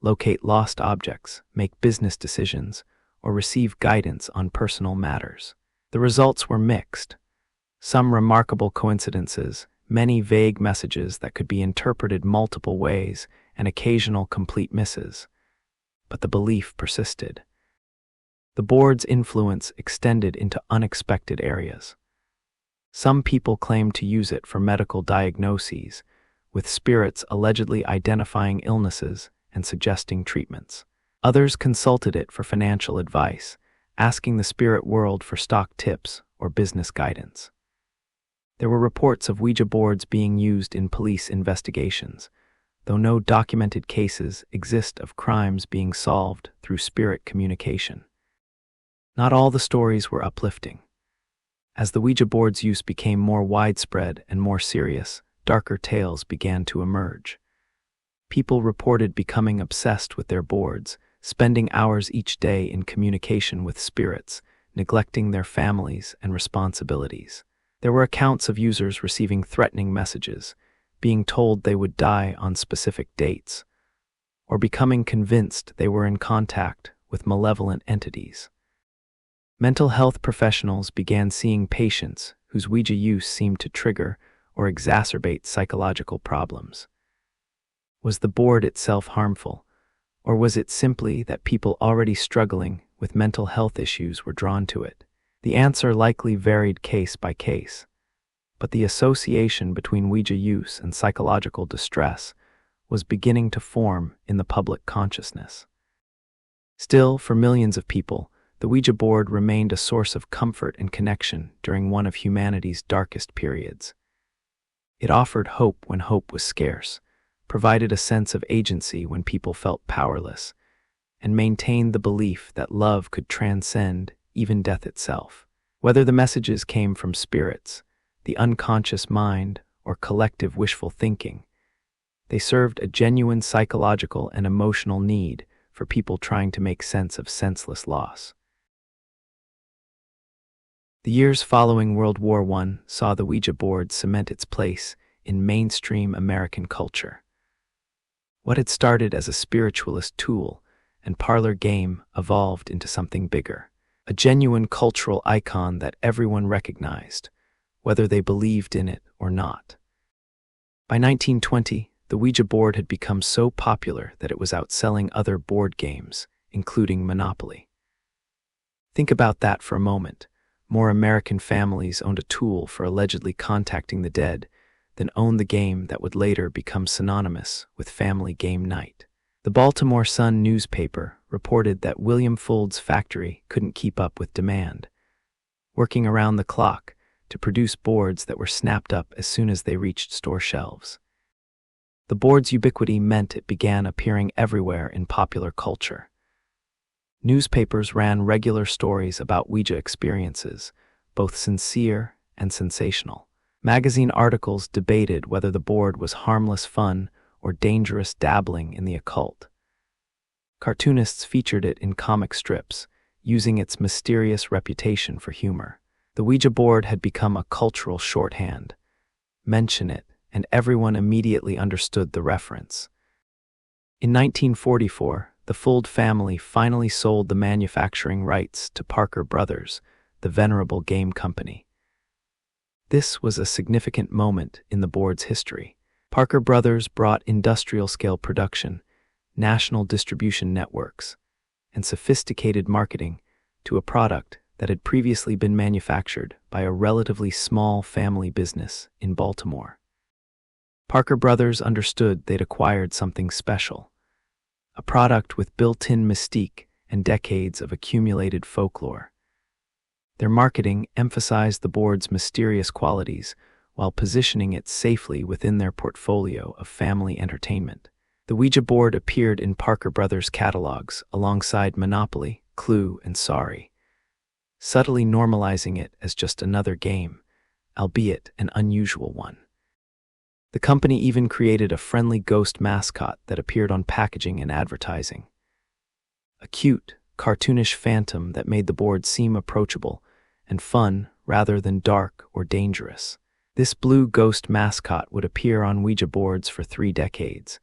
locate lost objects, make business decisions, or receive guidance on personal matters. The results were mixed. Some remarkable coincidences, many vague messages that could be interpreted multiple ways, and occasional complete misses. But the belief persisted. The board's influence extended into unexpected areas. Some people claimed to use it for medical diagnoses, with spirits allegedly identifying illnesses and suggesting treatments. Others consulted it for financial advice, asking the spirit world for stock tips or business guidance. There were reports of Ouija boards being used in police investigations, though no documented cases exist of crimes being solved through spirit communication. Not all the stories were uplifting. As the Ouija board's use became more widespread and more serious, darker tales began to emerge. People reported becoming obsessed with their boards, spending hours each day in communication with spirits, neglecting their families and responsibilities. There were accounts of users receiving threatening messages, being told they would die on specific dates, or becoming convinced they were in contact with malevolent entities. Mental health professionals began seeing patients whose Ouija use seemed to trigger or exacerbate psychological problems. Was the board itself harmful, or was it simply that people already struggling with mental health issues were drawn to it? The answer likely varied case by case, but the association between Ouija use and psychological distress was beginning to form in the public consciousness. Still, for millions of people, the Ouija board remained a source of comfort and connection during one of humanity's darkest periods. It offered hope when hope was scarce, provided a sense of agency when people felt powerless, and maintained the belief that love could transcend even death itself. Whether the messages came from spirits, the unconscious mind, or collective wishful thinking, they served a genuine psychological and emotional need for people trying to make sense of senseless loss. The years following World War I saw the Ouija board cement its place in mainstream American culture. What had started as a spiritualist tool and parlor game evolved into something bigger, a genuine cultural icon that everyone recognized, whether they believed in it or not. By 1920, the Ouija board had become so popular that it was outselling other board games, including Monopoly. Think about that for a moment. More American families owned a tool for allegedly contacting the dead than owned the game that would later become synonymous with family game night. The Baltimore Sun newspaper reported that William Fuld's factory couldn't keep up with demand, working around the clock to produce boards that were snapped up as soon as they reached store shelves. The board's ubiquity meant it began appearing everywhere in popular culture. Newspapers ran regular stories about Ouija experiences, both sincere and sensational. Magazine articles debated whether the board was harmless fun or dangerous dabbling in the occult. Cartoonists featured it in comic strips, using its mysterious reputation for humor. The Ouija board had become a cultural shorthand. Mention it, and everyone immediately understood the reference. In 1944, the Fuld family finally sold the manufacturing rights to Parker Brothers, the venerable game company. This was a significant moment in the board's history. Parker Brothers brought industrial-scale production, national distribution networks, and sophisticated marketing to a product that had previously been manufactured by a relatively small family business in Baltimore. Parker Brothers understood they'd acquired something special, a product with built-in mystique and decades of accumulated folklore. Their marketing emphasized the board's mysterious qualities while positioning it safely within their portfolio of family entertainment. The Ouija board appeared in Parker Brothers' catalogs alongside Monopoly, Clue, and Sorry, subtly normalizing it as just another game, albeit an unusual one. The company even created a friendly ghost mascot that appeared on packaging and advertising. A cute, cartoonish phantom that made the board seem approachable and fun rather than dark or dangerous. This blue ghost mascot would appear on Ouija boards for 3 decades,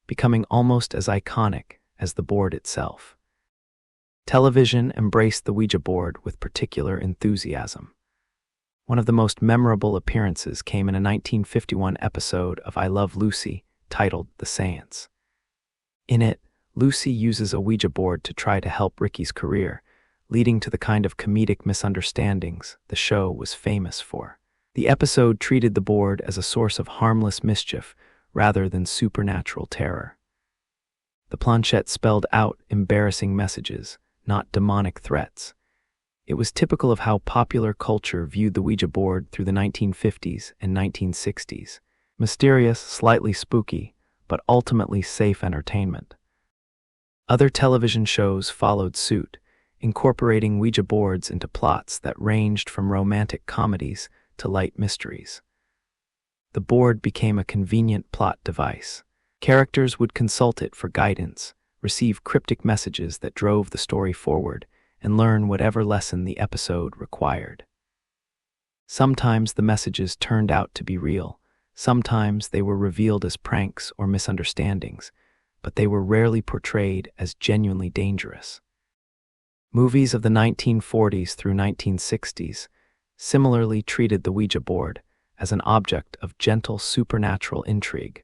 becoming almost as iconic as the board itself. Television embraced the Ouija board with particular enthusiasm. One of the most memorable appearances came in a 1951 episode of I Love Lucy, titled The Séance. In it, Lucy uses a Ouija board to try to help Ricky's career, leading to the kind of comedic misunderstandings the show was famous for. The episode treated the board as a source of harmless mischief rather than supernatural terror. The Planchette spelled out embarrassing messages, not demonic threats, It was typical of how popular culture viewed the Ouija board through the 1950s and 1960s. Mysterious, slightly spooky, but ultimately safe entertainment. Other television shows followed suit, incorporating Ouija boards into plots that ranged from romantic comedies to light mysteries. The board became a convenient plot device. Characters would consult it for guidance, receive cryptic messages that drove the story forward, and learn whatever lesson the episode required. Sometimes the messages turned out to be real. Sometimes they were revealed as pranks or misunderstandings, but they were rarely portrayed as genuinely dangerous. Movies of the 1940s through 1960s similarly treated the Ouija board as an object of gentle supernatural intrigue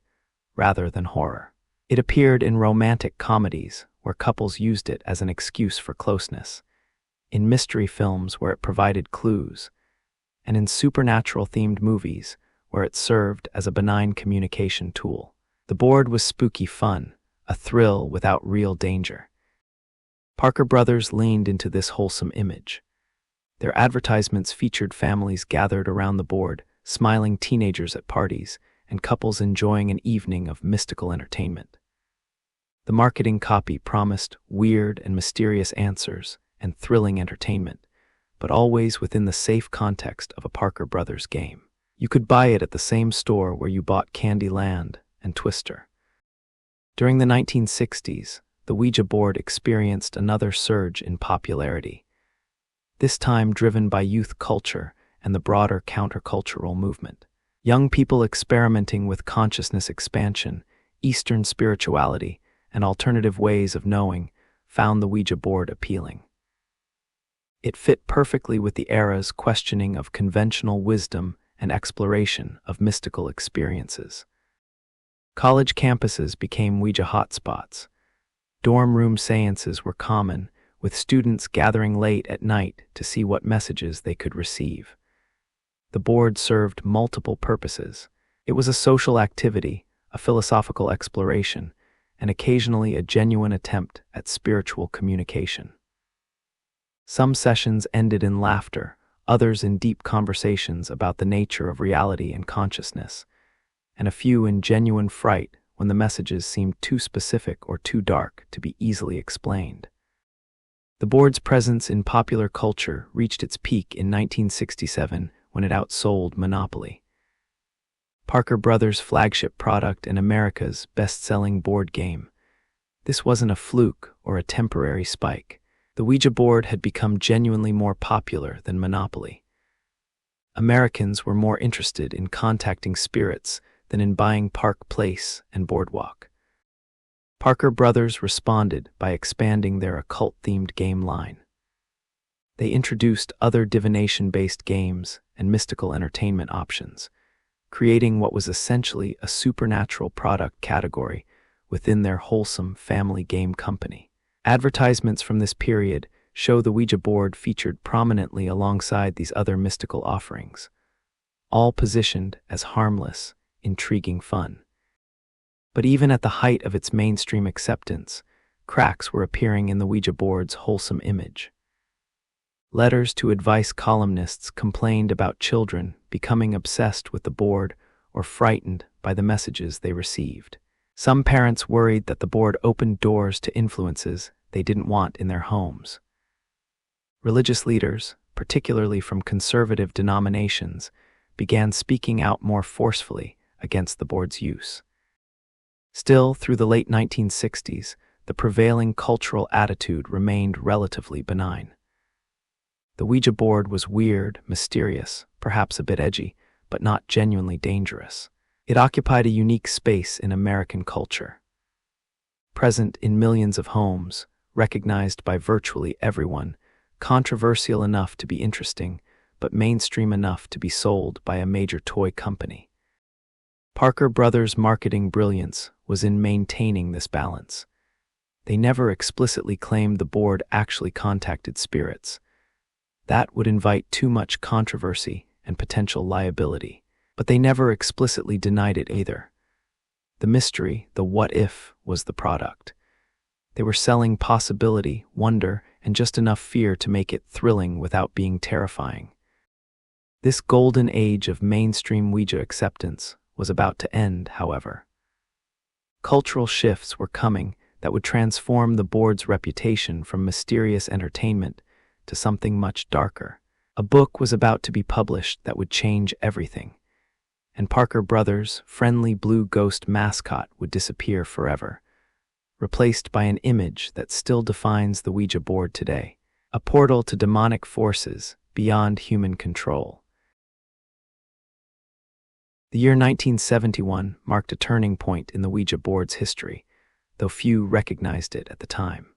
rather than horror. It appeared in romantic comedies where couples used it as an excuse for closeness, in mystery films where it provided clues, and in supernatural-themed movies where it served as a benign communication tool. The board was spooky fun, a thrill without real danger. Parker Brothers leaned into this wholesome image. Their advertisements featured families gathered around the board, smiling teenagers at parties, and couples enjoying an evening of mystical entertainment. The marketing copy promised weird and mysterious answers and thrilling entertainment, but always within the safe context of a Parker Brothers game. You could buy it at the same store where you bought Candyland and Twister. During the 1960s, the Ouija board experienced another surge in popularity, this time driven by youth culture and the broader countercultural movement. Young people experimenting with consciousness expansion, Eastern spirituality, and alternative ways of knowing found the Ouija board appealing. It fit perfectly with the era's questioning of conventional wisdom and exploration of mystical experiences. College campuses became Ouija hotspots. Dorm room séances were common, with students gathering late at night to see what messages they could receive. The board served multiple purposes. It was a social activity, a philosophical exploration, and occasionally a genuine attempt at spiritual communication. Some sessions ended in laughter, others in deep conversations about the nature of reality and consciousness, and a few in genuine fright when the messages seemed too specific or too dark to be easily explained. The board's presence in popular culture reached its peak in 1967 when it outsold Monopoly, Parker Brothers' flagship product and America's best-selling board game. This wasn't a fluke or a temporary spike. The Ouija board had become genuinely more popular than Monopoly. Americans were more interested in contacting spirits than in buying Park Place and Boardwalk. Parker Brothers responded by expanding their occult-themed game line. They introduced other divination-based games and mystical entertainment options, creating what was essentially a supernatural product category within their wholesome family game company. Advertisements from this period show the Ouija board featured prominently alongside these other mystical offerings, all positioned as harmless, intriguing fun. But even at the height of its mainstream acceptance, cracks were appearing in the Ouija board's wholesome image. Letters to advice columnists complained about children becoming obsessed with the board or frightened by the messages they received. Some parents worried that the board opened doors to influences they didn't want in their homes. Religious leaders, particularly from conservative denominations, began speaking out more forcefully against the board's use. Still, through the late 1960s, the prevailing cultural attitude remained relatively benign. The Ouija board was weird, mysterious, perhaps a bit edgy, but not genuinely dangerous. It occupied a unique space in American culture. Present in millions of homes, recognized by virtually everyone, controversial enough to be interesting, but mainstream enough to be sold by a major toy company. Parker Brothers' marketing brilliance was in maintaining this balance. They never explicitly claimed the board actually contacted spirits. That would invite too much controversy and potential liability. But they never explicitly denied it either. The mystery, the what if, was the product. They were selling possibility, wonder, and just enough fear to make it thrilling without being terrifying. This golden age of mainstream Ouija acceptance was about to end, however. Cultural shifts were coming that would transform the board's reputation from mysterious entertainment to something much darker. A book was about to be published that would change everything, and Parker Brothers' friendly blue ghost mascot would disappear forever, replaced by an image that still defines the Ouija board today, a portal to demonic forces beyond human control. The year 1971 marked a turning point in the Ouija board's history, though few recognized it at the time.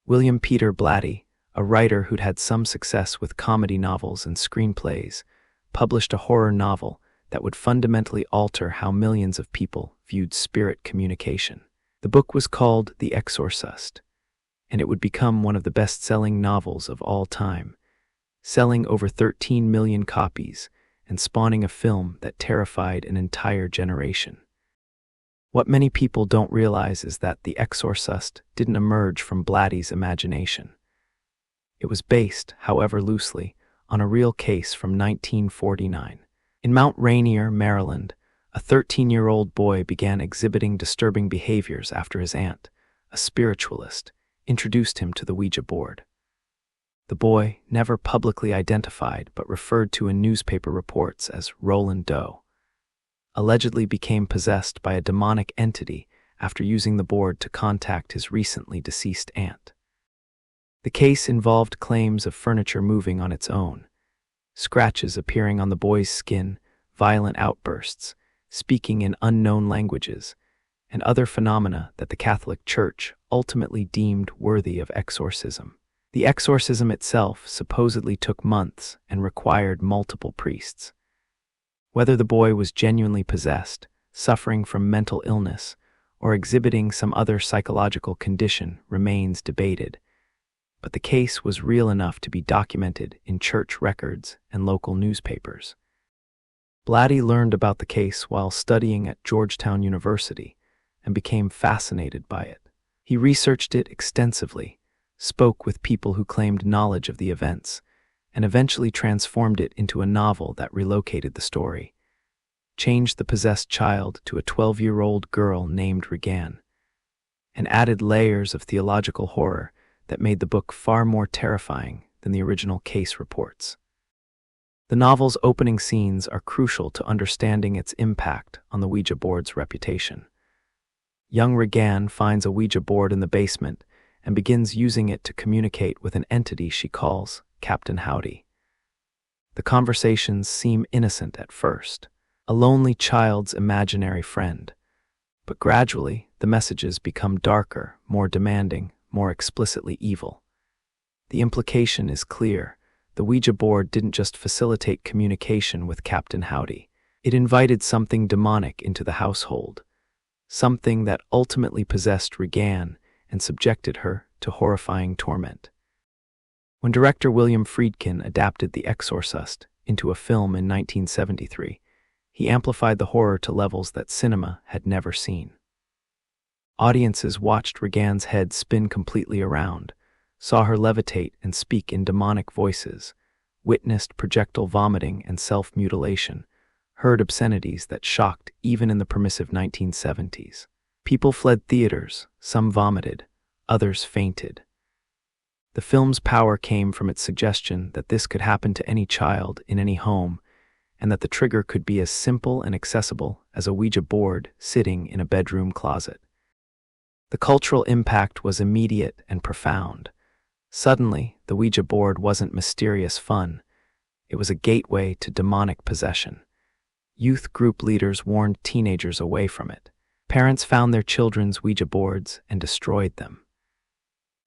William Peter Blatty, a writer who'd had some success with comedy novels and screenplays, published a horror novel that would fundamentally alter how millions of people viewed spirit communication. The book was called The Exorcist, and it would become one of the best-selling novels of all time, selling over 13 million copies and spawning a film that terrified an entire generation. What many people don't realize is that The Exorcist didn't emerge from Blatty's imagination. It was based, however loosely, on a real case from 1949. In Mount Rainier, Maryland, a 13-year-old boy began exhibiting disturbing behaviors after his aunt, a spiritualist, introduced him to the Ouija board. The boy, never publicly identified but referred to in newspaper reports as Roland Doe, allegedly became possessed by a demonic entity after using the board to contact his recently deceased aunt. The case involved claims of furniture moving on its own, scratches appearing on the boy's skin, violent outbursts, speaking in unknown languages, and other phenomena that the Catholic Church ultimately deemed worthy of exorcism. The exorcism itself supposedly took months and required multiple priests. Whether the boy was genuinely possessed, suffering from mental illness, or exhibiting some other psychological condition remains debated, but the case was real enough to be documented in church records and local newspapers. Blatty learned about the case while studying at Georgetown University and became fascinated by it. He researched it extensively, spoke with people who claimed knowledge of the events, and eventually transformed it into a novel that relocated the story, changed the possessed child to a 12-year-old girl named Regan, and added layers of theological horror that made the book far more terrifying than the original case reports. The novel's opening scenes are crucial to understanding its impact on the Ouija board's reputation. Young Regan finds a Ouija board in the basement and begins using it to communicate with an entity she calls Captain Howdy. The conversations seem innocent at first, a lonely child's imaginary friend, but gradually the messages become darker, more demanding, more explicitly evil. The implication is clear. The Ouija board didn't just facilitate communication with Captain Howdy. It invited something demonic into the household, something that ultimately possessed Regan and subjected her to horrifying torment. When director William Friedkin adapted The Exorcist into a film in 1973, he amplified the horror to levels that cinema had never seen. Audiences watched Regan's head spin completely around, saw her levitate and speak in demonic voices, witnessed projectile vomiting and self-mutilation, heard obscenities that shocked even in the permissive 1970s. People fled theaters, some vomited, others fainted. The film's power came from its suggestion that this could happen to any child in any home, and that the trigger could be as simple and accessible as a Ouija board sitting in a bedroom closet. The cultural impact was immediate and profound. Suddenly, the Ouija board wasn't mysterious fun. It was a gateway to demonic possession. Youth group leaders warned teenagers away from it. Parents found their children's Ouija boards and destroyed them.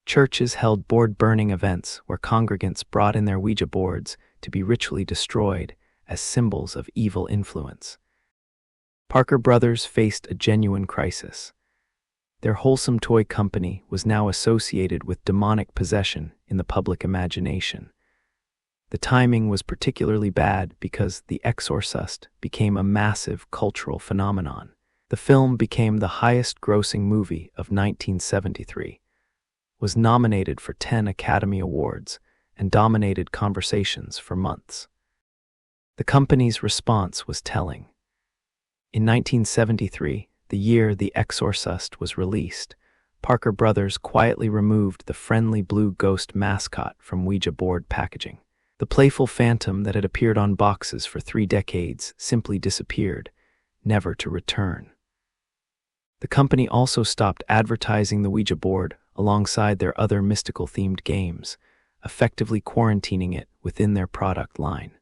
Churches held board-burning events where congregants brought in their Ouija boards to be ritually destroyed as symbols of evil influence. Parker Brothers faced a genuine crisis. Their wholesome toy company was now associated with demonic possession in the public imagination. The timing was particularly bad because The Exorcist became a massive cultural phenomenon. The film became the highest-grossing movie of 1973, was nominated for 10 Academy Awards and dominated conversations for months. The company's response was telling. In 1973, the year The Exorcist was released, Parker Brothers quietly removed the friendly blue ghost mascot from Ouija board packaging. The playful phantom that had appeared on boxes for 3 decades simply disappeared, never to return. The company also stopped advertising the Ouija board alongside their other mystical-themed games, effectively quarantining it within their product line.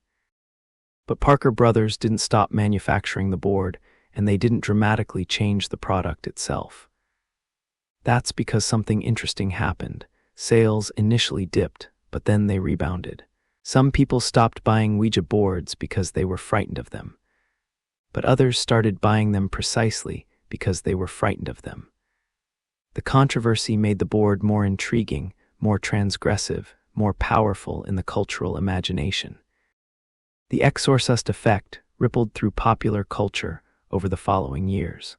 But Parker Brothers didn't stop manufacturing the board, and they didn't dramatically change the product itself. That's because something interesting happened. Sales initially dipped, but then they rebounded. Some people stopped buying Ouija boards because they were frightened of them, but others started buying them precisely because they were frightened of them. The controversy made the board more intriguing, more transgressive, more powerful in the cultural imagination. The Exorcist effect rippled through popular culture over the following years.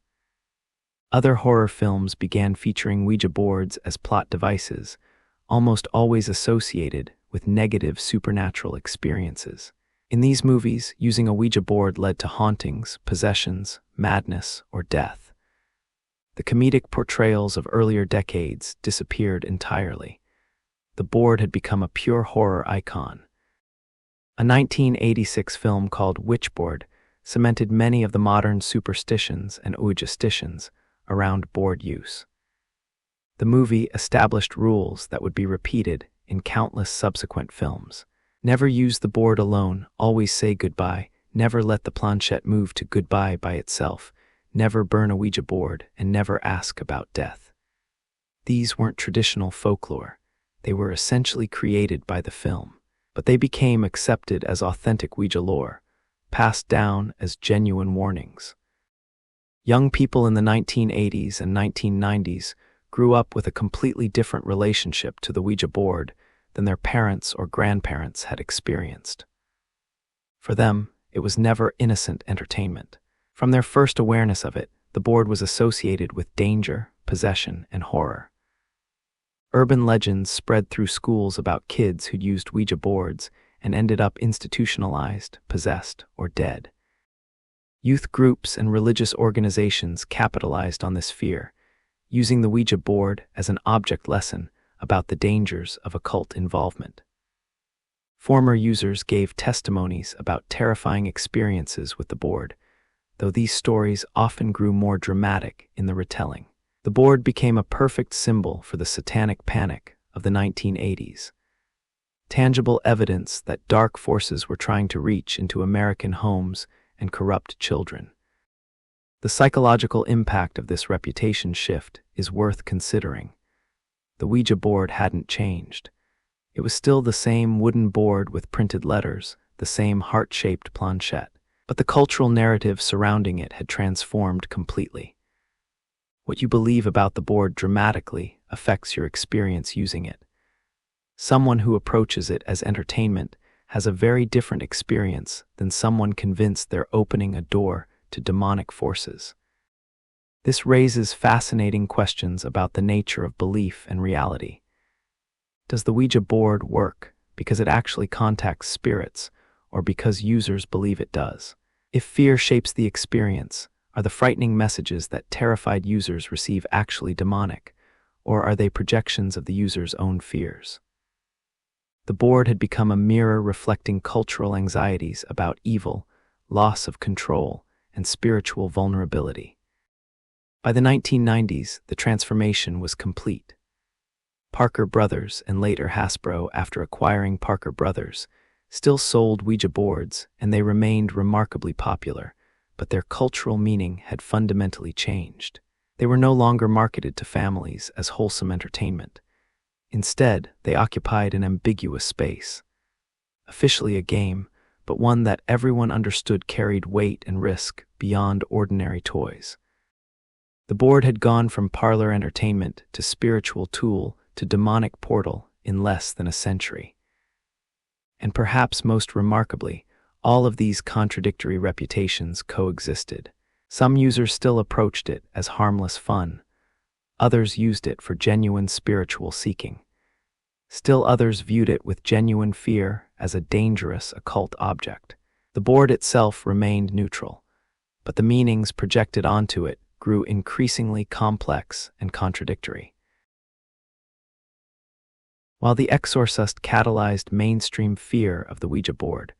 Other horror films began featuring Ouija boards as plot devices, almost always associated with negative supernatural experiences. In these movies, using a Ouija board led to hauntings, possessions, madness, or death. The comedic portrayals of earlier decades disappeared entirely. The board had become a pure horror icon. A 1986 film called Witchboard cemented many of the modern superstitions and Ouijastitions around board use. The movie established rules that would be repeated in countless subsequent films. Never use the board alone, always say goodbye, never let the planchette move to goodbye by itself, never burn a Ouija board, and never ask about death. These weren't traditional folklore. They were essentially created by the film, but they became accepted as authentic Ouija lore, passed down as genuine warnings. Young people in the 1980s and 1990s grew up with a completely different relationship to the Ouija board than their parents or grandparents had experienced. For them, it was never innocent entertainment. From their first awareness of it, the board was associated with danger, possession, and horror. Urban legends spread through schools about kids who'd used Ouija boards and ended up institutionalized, possessed, or dead. Youth groups and religious organizations capitalized on this fear, using the Ouija board as an object lesson about the dangers of occult involvement. Former users gave testimonies about terrifying experiences with the board, though these stories often grew more dramatic in the retelling. The board became a perfect symbol for the satanic panic of the 1980s, tangible evidence that dark forces were trying to reach into American homes and corrupt children. The psychological impact of this reputation shift is worth considering. The Ouija board hadn't changed. It was still the same wooden board with printed letters, the same heart-shaped planchette, but the cultural narrative surrounding it had transformed completely. What you believe about the board dramatically affects your experience using it. Someone who approaches it as entertainment has a very different experience than someone convinced they're opening a door to demonic forces. This raises fascinating questions about the nature of belief and reality. Does the Ouija board work because it actually contacts spirits, or because users believe it does? If fear shapes the experience, are the frightening messages that terrified users receive actually demonic, or are they projections of the user's own fears? The board had become a mirror reflecting cultural anxieties about evil, loss of control, and spiritual vulnerability. By the 1990s, the transformation was complete. Parker Brothers, and later Hasbro after acquiring Parker Brothers, still sold Ouija boards, and they remained remarkably popular, but their cultural meaning had fundamentally changed. They were no longer marketed to families as wholesome entertainment. Instead, they occupied an ambiguous space. Officially a game, but one that everyone understood carried weight and risk beyond ordinary toys. The board had gone from parlor entertainment to spiritual tool to demonic portal in less than a century. And perhaps most remarkably, all of these contradictory reputations coexisted. Some users still approached it as harmless fun, Others used it for genuine spiritual seeking. Still others viewed it with genuine fear as a dangerous occult object. The board itself remained neutral, but the meanings projected onto it grew increasingly complex and contradictory. While The Exorcist catalyzed mainstream fear of the Ouija board,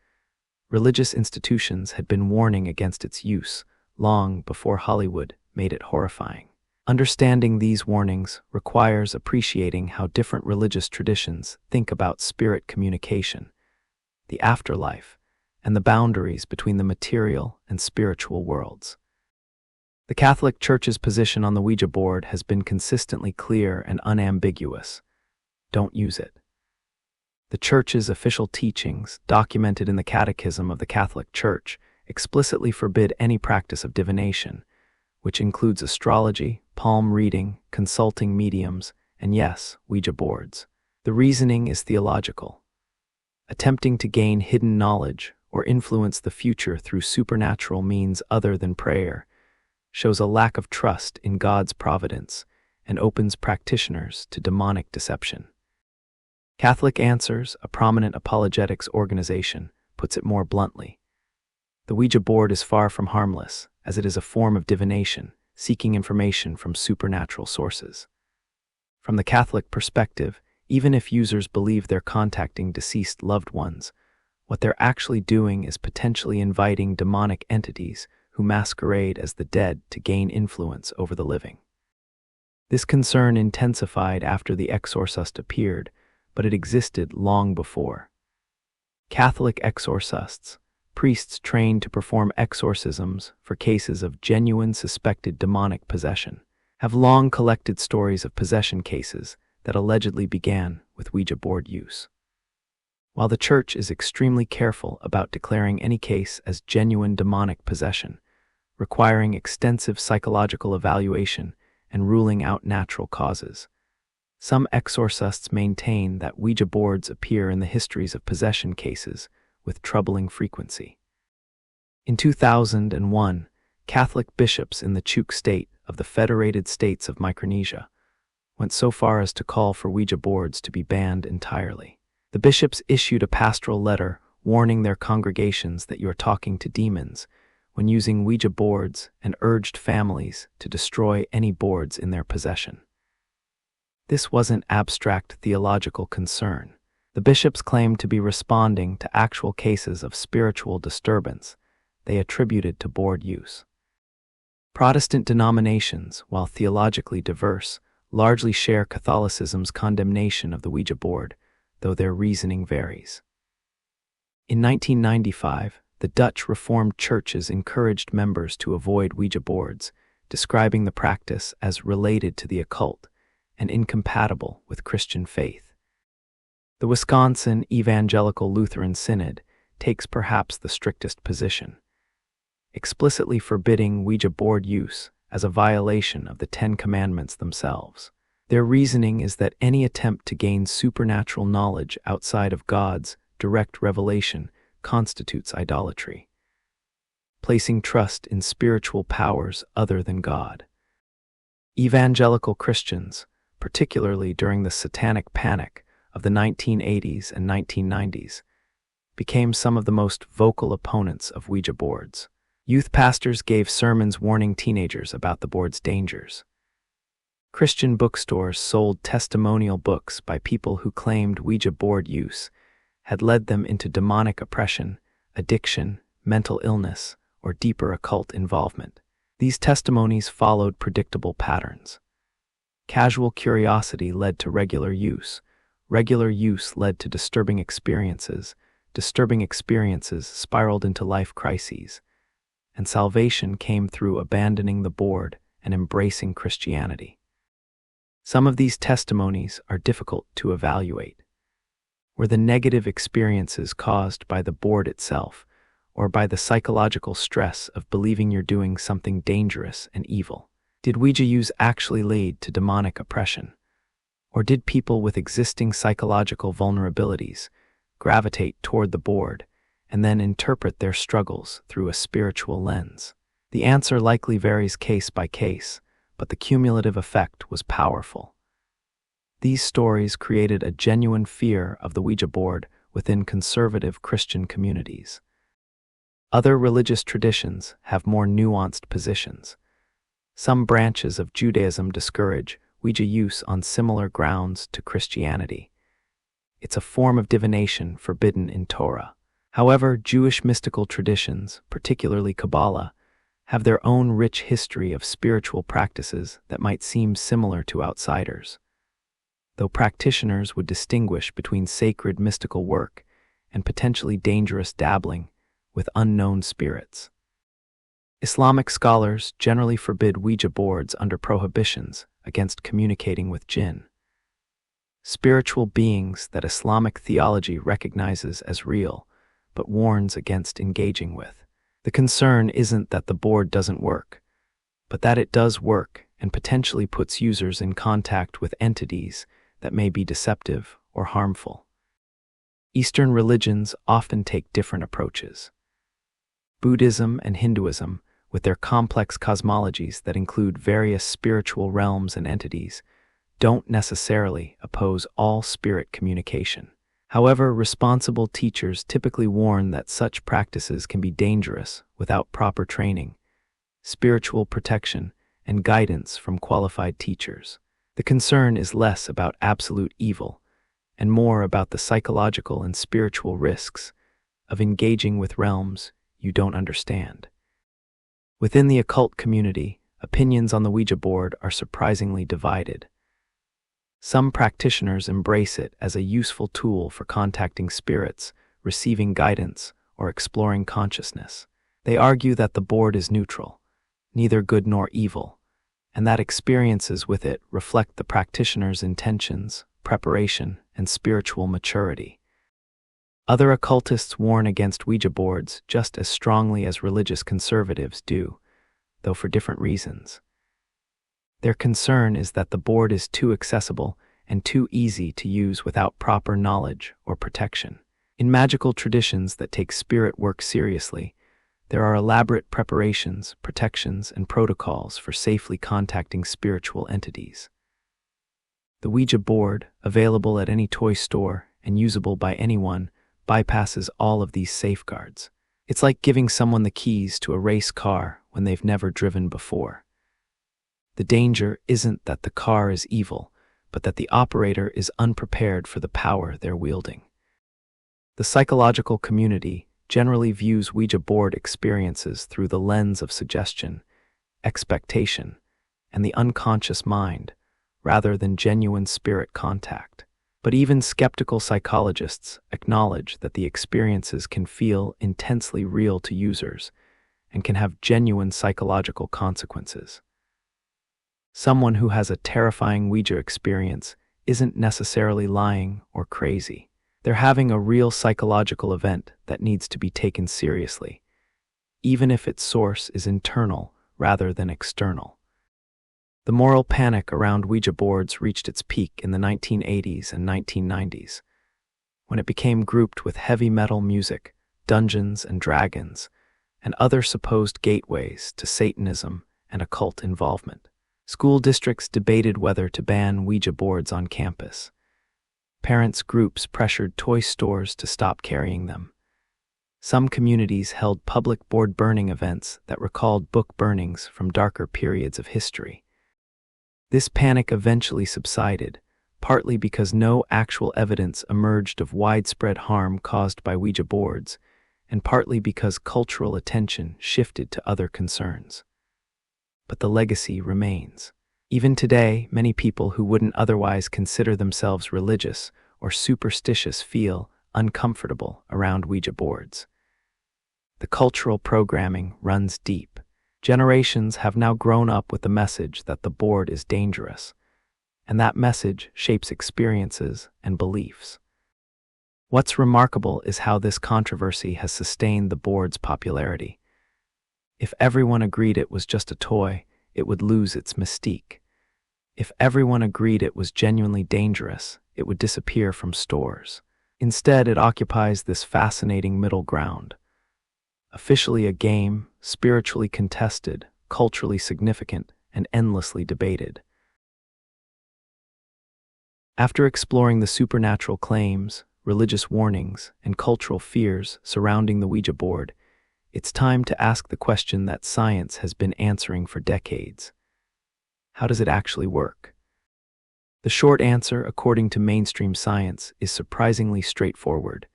religious institutions had been warning against its use long before Hollywood made it horrifying. Understanding these warnings requires appreciating how different religious traditions think about spirit communication, the afterlife, and the boundaries between the material and spiritual worlds. The Catholic Church's position on the Ouija board has been consistently clear and unambiguous. Don't use it. The Church's official teachings, documented in the Catechism of the Catholic Church, explicitly forbid any practice of divination, which includes astrology, palm reading, consulting mediums, and yes, Ouija boards. The reasoning is theological. Attempting to gain hidden knowledge or influence the future through supernatural means other than prayer shows a lack of trust in God's providence and opens practitioners to demonic deception. Catholic Answers, a prominent apologetics organization, puts it more bluntly. The Ouija board is far from harmless, as it is a form of divination, seeking information from supernatural sources. From the Catholic perspective, even if users believe they're contacting deceased loved ones, what they're actually doing is potentially inviting demonic entities who masquerade as the dead to gain influence over the living. This concern intensified after The Exorcist appeared, but it existed long before. Catholic exorcists, priests trained to perform exorcisms for cases of genuine suspected demonic possession, have long collected stories of possession cases that allegedly began with Ouija board use. While the Church is extremely careful about declaring any case as genuine demonic possession, requiring extensive psychological evaluation and ruling out natural causes, some exorcists maintain that Ouija boards appear in the histories of possession cases with troubling frequency. In 2001, Catholic bishops in the Chuuk state of the Federated States of Micronesia went so far as to call for Ouija boards to be banned entirely. The bishops issued a pastoral letter warning their congregations that you are talking to demons when using Ouija boards and urged families to destroy any boards in their possession. This wasn't abstract theological concern. The bishops claimed to be responding to actual cases of spiritual disturbance they attributed to board use. Protestant denominations, while theologically diverse, largely share Catholicism's condemnation of the Ouija board, though their reasoning varies. In 1995, the Dutch Reformed churches encouraged members to avoid Ouija boards, describing the practice as related to the occult and incompatible with Christian faith. The Wisconsin Evangelical Lutheran Synod takes perhaps the strictest position, explicitly forbidding Ouija board use as a violation of the Ten Commandments themselves. Their reasoning is that any attempt to gain supernatural knowledge outside of God's direct revelation constitutes idolatry, placing trust in spiritual powers other than God. Evangelical Christians, particularly during the satanic panic of the 1980s and 1990s, became some of the most vocal opponents of Ouija boards. Youth pastors gave sermons warning teenagers about the board's dangers. Christian bookstores sold testimonial books by people who claimed Ouija board use had led them into demonic oppression, addiction, mental illness, or deeper occult involvement. These testimonies followed predictable patterns. Casual curiosity led to regular use led to disturbing experiences spiraled into life crises, and salvation came through abandoning the board and embracing Christianity. Some of these testimonies are difficult to evaluate. Were the negative experiences caused by the board itself, or by the psychological stress of believing you're doing something dangerous and evil? Did Ouija use actually lead to demonic oppression? Or did people with existing psychological vulnerabilities gravitate toward the board and then interpret their struggles through a spiritual lens? The answer likely varies case by case, but the cumulative effect was powerful. These stories created a genuine fear of the Ouija board within conservative Christian communities. Other religious traditions have more nuanced positions. Some branches of Judaism discourage Ouija use on similar grounds to Christianity. It's a form of divination forbidden in Torah. However, Jewish mystical traditions, particularly Kabbalah, have their own rich history of spiritual practices that might seem similar to outsiders. Though practitioners would distinguish between sacred mystical work and potentially dangerous dabbling with unknown spirits. Islamic scholars generally forbid Ouija boards under prohibitions against communicating with jinn, spiritual beings that Islamic theology recognizes as real, but warns against engaging with. The concern isn't that the board doesn't work, but that it does work and potentially puts users in contact with entities that may be deceptive or harmful. Eastern religions often take different approaches. Buddhism and Hinduism, with their complex cosmologies that include various spiritual realms and entities, don't necessarily oppose all spirit communication. However, responsible teachers typically warn that such practices can be dangerous without proper training, spiritual protection, and guidance from qualified teachers. The concern is less about absolute evil and more about the psychological and spiritual risks of engaging with realms you don't understand. Within the occult community, opinions on the Ouija board are surprisingly divided. Some practitioners embrace it as a useful tool for contacting spirits, receiving guidance, or exploring consciousness. They argue that the board is neutral, neither good nor evil, and that experiences with it reflect the practitioner's intentions, preparation, and spiritual maturity. Other occultists warn against Ouija boards just as strongly as religious conservatives do, though for different reasons. Their concern is that the board is too accessible and too easy to use without proper knowledge or protection. In magical traditions that take spirit work seriously, there are elaborate preparations, protections, and protocols for safely contacting spiritual entities. The Ouija board, available at any toy store and usable by anyone, bypasses all of these safeguards. It's like giving someone the keys to a race car when they've never driven before. The danger isn't that the car is evil, but that the operator is unprepared for the power they're wielding. The psychological community generally views Ouija board experiences through the lens of suggestion, expectation, and the unconscious mind, rather than genuine spirit contact. But even skeptical psychologists acknowledge that the experiences can feel intensely real to users and can have genuine psychological consequences. Someone who has a terrifying Ouija experience isn't necessarily lying or crazy. They're having a real psychological event that needs to be taken seriously, even if its source is internal rather than external. The moral panic around Ouija boards reached its peak in the 1980s and 1990s, when it became grouped with heavy metal music, Dungeons and Dragons, and other supposed gateways to Satanism and occult involvement. School districts debated whether to ban Ouija boards on campus. Parents' groups pressured toy stores to stop carrying them. Some communities held public board burning events that recalled book burnings from darker periods of history. This panic eventually subsided, partly because no actual evidence emerged of widespread harm caused by Ouija boards, and partly because cultural attention shifted to other concerns. But the legacy remains. Even today, many people who wouldn't otherwise consider themselves religious or superstitious feel uncomfortable around Ouija boards. The cultural programming runs deep. Generations have now grown up with the message that the board is dangerous, and that message shapes experiences and beliefs. What's remarkable is how this controversy has sustained the board's popularity. If everyone agreed it was just a toy, it would lose its mystique. If everyone agreed it was genuinely dangerous, it would disappear from stores. Instead, it occupies this fascinating middle ground. Officially a game, spiritually contested, culturally significant, and endlessly debated. After exploring the supernatural claims, religious warnings, and cultural fears surrounding the Ouija board, it's time to ask the question that science has been answering for decades. How does it actually work? The short answer, according to mainstream science, is surprisingly straightforward: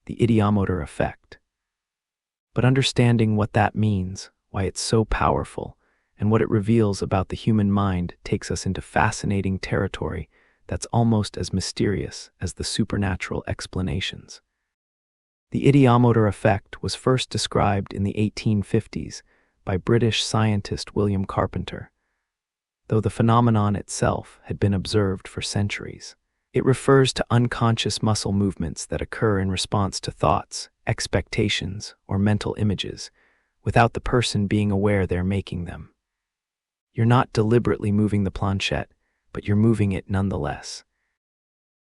the ideomotor effect. But understanding what that means, why it's so powerful, and what it reveals about the human mind takes us into fascinating territory that's almost as mysterious as the supernatural explanations. The ideomotor effect was first described in the 1850s by British scientist William Carpenter, though the phenomenon itself had been observed for centuries. It refers to unconscious muscle movements that occur in response to thoughts, expectations, or mental images, without the person being aware they're making them. You're not deliberately moving the planchette, but you're moving it nonetheless.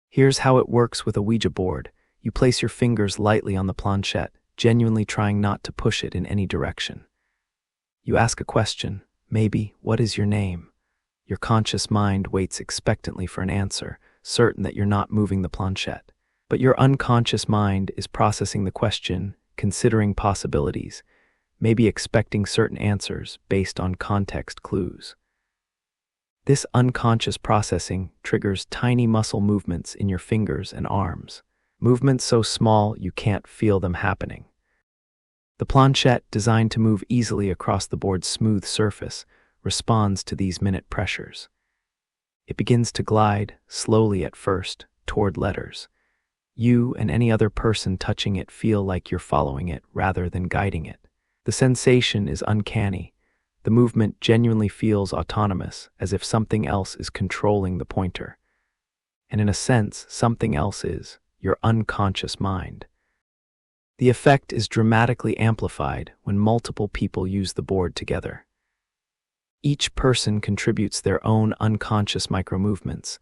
Here's how it works with a Ouija board. You place your fingers lightly on the planchette, genuinely trying not to push it in any direction. You ask a question, maybe, "What is your name?" Your conscious mind waits expectantly for an answer, certain that you're not moving the planchette. But your unconscious mind is processing the question, considering possibilities, maybe expecting certain answers based on context clues. This unconscious processing triggers tiny muscle movements in your fingers and arms, movements so small you can't feel them happening. The planchette, designed to move easily across the board's smooth surface, responds to these minute pressures. It begins to glide, slowly at first, toward letters. You and any other person touching it feel like you're following it rather than guiding it. The sensation is uncanny. The movement genuinely feels autonomous, as if something else is controlling the pointer. And in a sense, something else is your unconscious mind. The effect is dramatically amplified when multiple people use the board together. Each person contributes their own unconscious micromovements,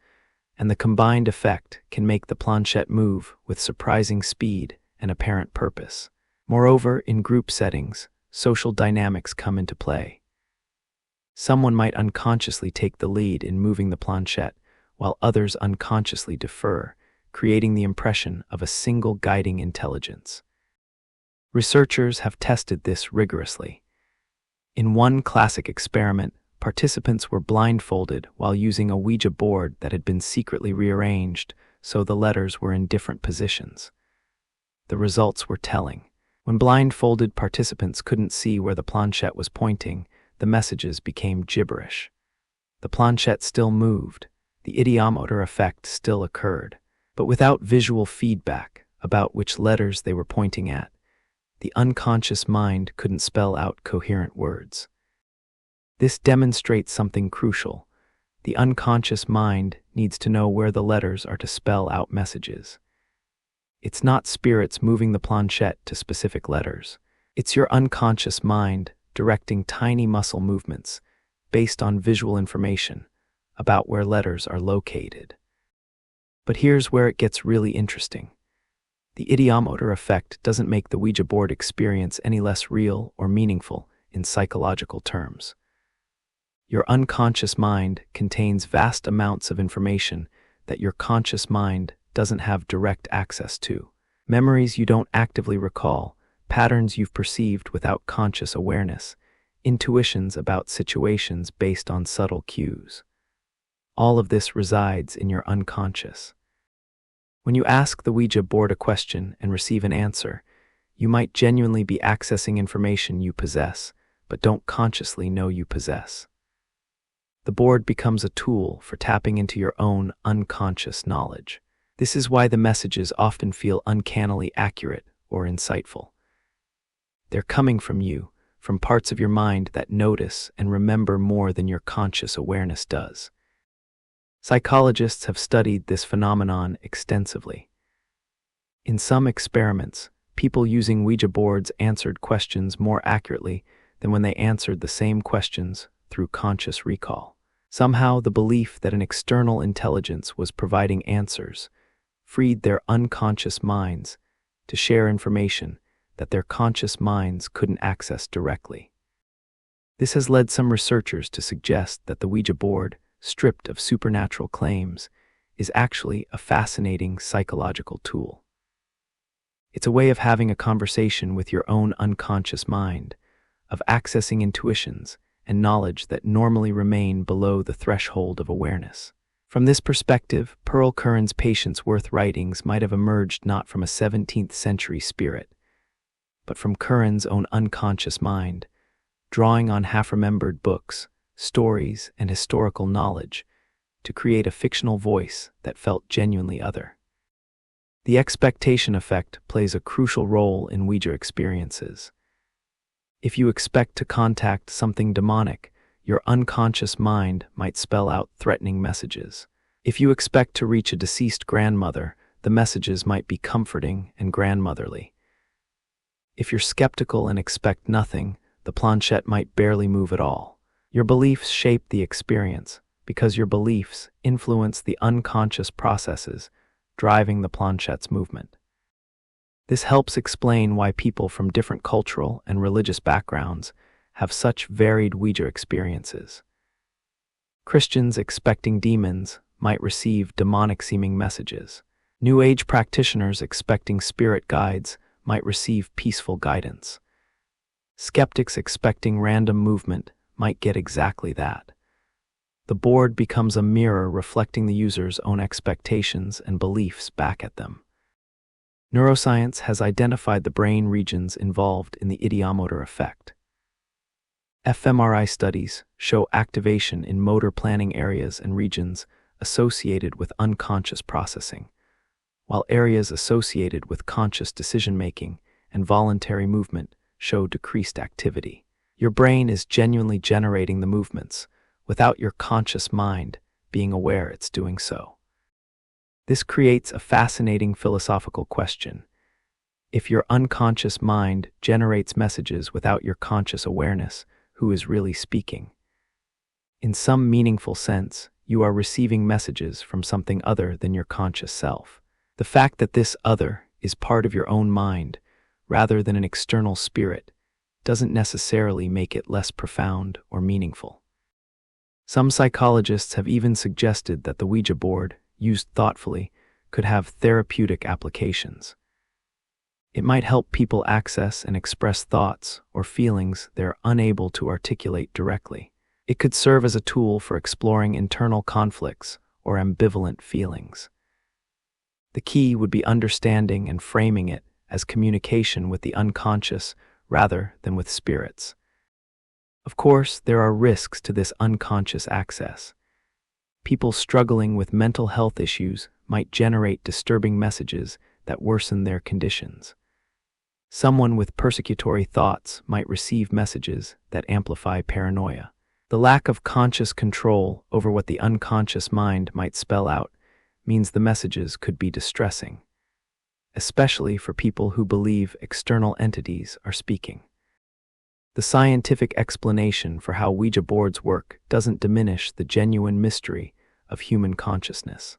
and the combined effect can make the planchette move with surprising speed and apparent purpose. Moreover, in group settings, social dynamics come into play. Someone might unconsciously take the lead in moving the planchette, while others unconsciously defer, creating the impression of a single guiding intelligence. Researchers have tested this rigorously. In one classic experiment, participants were blindfolded while using a Ouija board that had been secretly rearranged so the letters were in different positions. The results were telling. When blindfolded participants couldn't see where the planchette was pointing, the messages became gibberish. The planchette still moved, the ideomotor effect still occurred, but without visual feedback about which letters they were pointing at. The unconscious mind couldn't spell out coherent words. This demonstrates something crucial. The unconscious mind needs to know where the letters are to spell out messages. It's not spirits moving the planchette to specific letters. It's your unconscious mind directing tiny muscle movements based on visual information about where letters are located. But here's where it gets really interesting. The ideomotor effect doesn't make the Ouija board experience any less real or meaningful in psychological terms. Your unconscious mind contains vast amounts of information that your conscious mind doesn't have direct access to. Memories you don't actively recall, patterns you've perceived without conscious awareness, intuitions about situations based on subtle cues. All of this resides in your unconscious. When you ask the Ouija board a question and receive an answer, you might genuinely be accessing information you possess, but don't consciously know you possess. The board becomes a tool for tapping into your own unconscious knowledge. This is why the messages often feel uncannily accurate or insightful. They're coming from you, from parts of your mind that notice and remember more than your conscious awareness does. Psychologists have studied this phenomenon extensively. In some experiments, people using Ouija boards answered questions more accurately than when they answered the same questions through conscious recall. Somehow, the belief that an external intelligence was providing answers freed their unconscious minds to share information that their conscious minds couldn't access directly. This has led some researchers to suggest that the Ouija board, stripped of supernatural claims, is actually a fascinating psychological tool. It's a way of having a conversation with your own unconscious mind, of accessing intuitions and knowledge that normally remain below the threshold of awareness. From this perspective, Pearl Curran's Patience Worth writings might have emerged not from a 17th century spirit, but from Curran's own unconscious mind, drawing on half-remembered books, stories, and historical knowledge to create a fictional voice that felt genuinely other. The expectation effect plays a crucial role in Ouija experiences. If you expect to contact something demonic, your unconscious mind might spell out threatening messages. If you expect to reach a deceased grandmother, the messages might be comforting and grandmotherly. If you're skeptical and expect nothing, the planchette might barely move at all. Your beliefs shape the experience because your beliefs influence the unconscious processes driving the planchette's movement. This helps explain why people from different cultural and religious backgrounds have such varied Ouija experiences. Christians expecting demons might receive demonic-seeming messages. New Age practitioners expecting spirit guides might receive peaceful guidance. Skeptics expecting random movement might get exactly that. The board becomes a mirror reflecting the user's own expectations and beliefs back at them. Neuroscience has identified the brain regions involved in the ideomotor effect. fMRI studies show activation in motor planning areas and regions associated with unconscious processing, while areas associated with conscious decision-making and voluntary movement show decreased activity. Your brain is genuinely generating the movements without your conscious mind being aware it's doing so. This creates a fascinating philosophical question. If your unconscious mind generates messages without your conscious awareness, who is really speaking? In some meaningful sense, you are receiving messages from something other than your conscious self. The fact that this other is part of your own mind, rather than an external spirit, doesn't necessarily make it less profound or meaningful. Some psychologists have even suggested that the Ouija board, used thoughtfully, could have therapeutic applications. It might help people access and express thoughts or feelings they're unable to articulate directly. It could serve as a tool for exploring internal conflicts or ambivalent feelings. The key would be understanding and framing it as communication with the unconscious rather than with spirits. Of course, there are risks to this unconscious access. People struggling with mental health issues might generate disturbing messages that worsen their conditions. Someone with persecutory thoughts might receive messages that amplify paranoia. The lack of conscious control over what the unconscious mind might spell out means the messages could be distressing, especially for people who believe external entities are speaking. The scientific explanation for how Ouija boards work doesn't diminish the genuine mystery of human consciousness.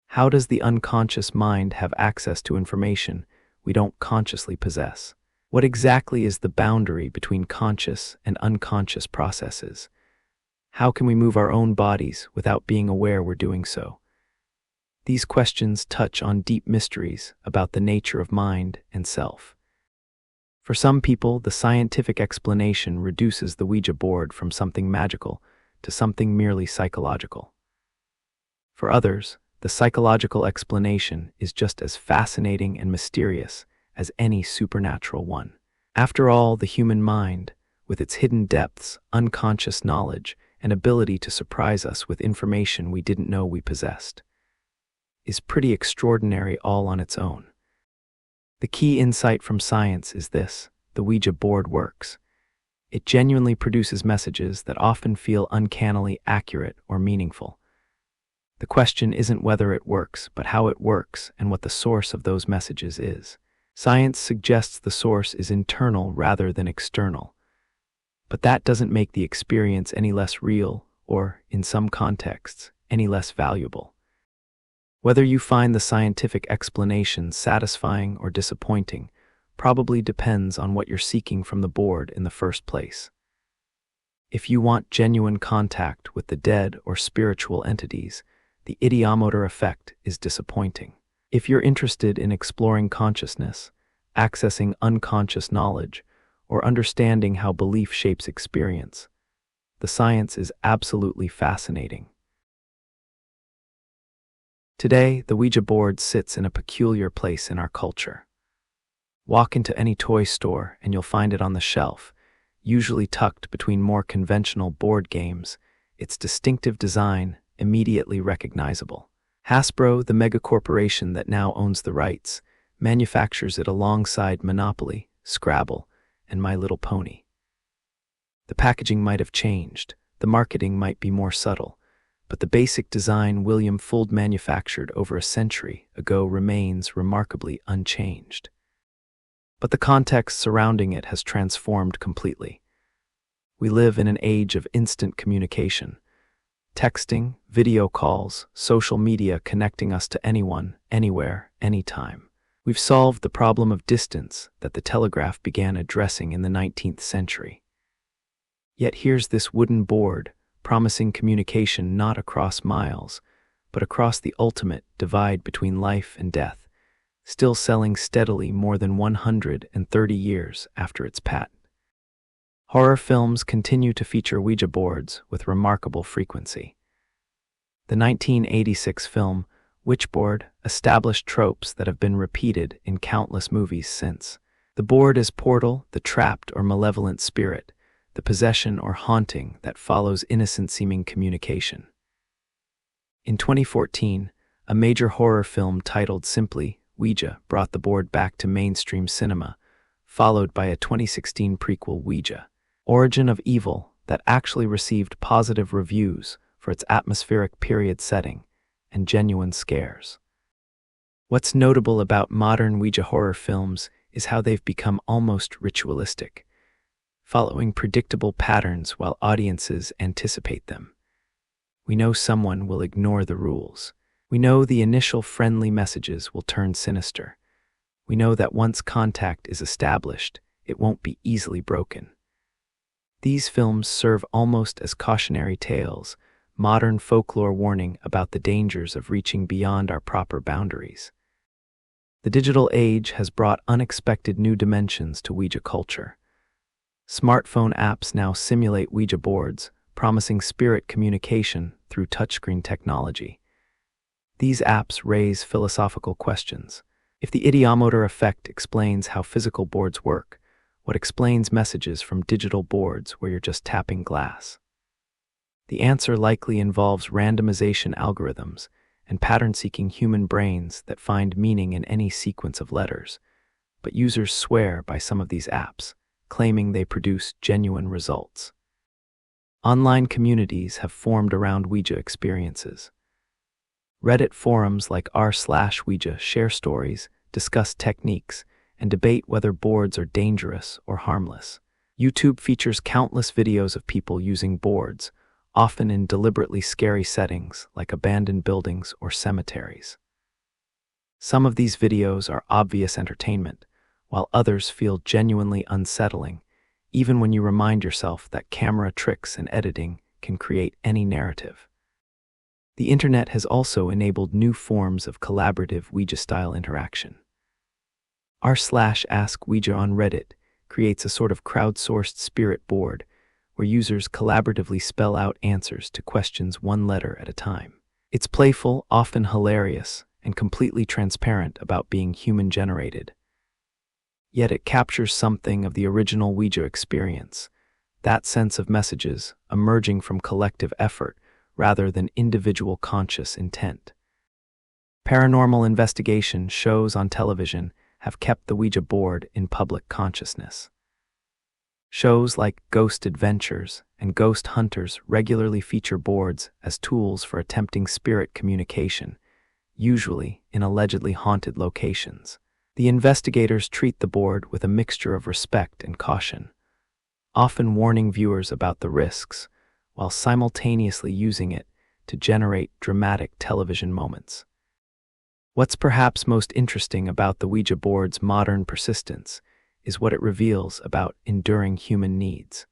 How does the unconscious mind have access to information we don't consciously possess? What exactly is the boundary between conscious and unconscious processes? How can we move our own bodies without being aware we're doing so? These questions touch on deep mysteries about the nature of mind and self. For some people, the scientific explanation reduces the Ouija board from something magical to something merely psychological. For others, the psychological explanation is just as fascinating and mysterious as any supernatural one. After all, the human mind, with its hidden depths, unconscious knowledge, and ability to surprise us with information we didn't know we possessed, is pretty extraordinary all on its own. The key insight from science is this: the Ouija board works. It genuinely produces messages that often feel uncannily accurate or meaningful. The question isn't whether it works, but how it works and what the source of those messages is. Science suggests the source is internal rather than external, but that doesn't make the experience any less real or, in some contexts, any less valuable. Whether you find the scientific explanation satisfying or disappointing probably depends on what you're seeking from the board in the first place. If you want genuine contact with the dead or spiritual entities, the ideomotor effect is disappointing. If you're interested in exploring consciousness, accessing unconscious knowledge, or understanding how belief shapes experience, the science is absolutely fascinating. Today, the Ouija board sits in a peculiar place in our culture. Walk into any toy store and you'll find it on the shelf, usually tucked between more conventional board games, its distinctive design immediately recognizable. Hasbro, the megacorporation that now owns the rights, manufactures it alongside Monopoly, Scrabble, and My Little Pony. The packaging might have changed, the marketing might be more subtle, but the basic design William Fuld manufactured over a century ago remains remarkably unchanged. But the context surrounding it has transformed completely. We live in an age of instant communication. Texting, video calls, social media connecting us to anyone, anywhere, anytime. We've solved the problem of distance that the telegraph began addressing in the 19th century. Yet here's this wooden board, promising communication not across miles, but across the ultimate divide between life and death, still selling steadily more than 130 years after its patent. Horror films continue to feature Ouija boards with remarkable frequency. The 1986 film Witchboard established tropes that have been repeated in countless movies since. The board is portal, the trapped or malevolent spirit, the possession or haunting that follows innocent-seeming communication. In 2014, a major horror film titled simply Ouija brought the board back to mainstream cinema, followed by a 2016 prequel Ouija, Origin of Evil, that actually received positive reviews for its atmospheric period setting and genuine scares. What's notable about modern Ouija horror films is how they've become almost ritualistic, following predictable patterns while audiences anticipate them. We know someone will ignore the rules. We know the initial friendly messages will turn sinister. We know that once contact is established, it won't be easily broken. These films serve almost as cautionary tales, modern folklore warning about the dangers of reaching beyond our proper boundaries. The digital age has brought unexpected new dimensions to Ouija culture. Smartphone apps now simulate Ouija boards, promising spirit communication through touchscreen technology. These apps raise philosophical questions. If the ideomotor effect explains how physical boards work, what explains messages from digital boards where you're just tapping glass? The answer likely involves randomization algorithms and pattern-seeking human brains that find meaning in any sequence of letters, but users swear by some of these apps, claiming they produce genuine results. Online communities have formed around Ouija experiences. Reddit forums like r/Ouija share stories, discuss techniques, and debate whether boards are dangerous or harmless. YouTube features countless videos of people using boards, often in deliberately scary settings like abandoned buildings or cemeteries. Some of these videos are obvious entertainment, while others feel genuinely unsettling, even when you remind yourself that camera tricks and editing can create any narrative. The internet has also enabled new forms of collaborative Ouija-style interaction. r/Ask Ouija on Reddit creates a sort of crowdsourced spirit board where users collaboratively spell out answers to questions one letter at a time. It's playful, often hilarious, and completely transparent about being human-generated. Yet it captures something of the original Ouija experience, that sense of messages emerging from collective effort rather than individual conscious intent. Paranormal investigation shows on television have kept the Ouija board in public consciousness. Shows like Ghost Adventures and Ghost Hunters regularly feature boards as tools for attempting spirit communication, usually in allegedly haunted locations. The investigators treat the board with a mixture of respect and caution, often warning viewers about the risks, while simultaneously using it to generate dramatic television moments. What's perhaps most interesting about the Ouija board's modern persistence is what it reveals about enduring human needs.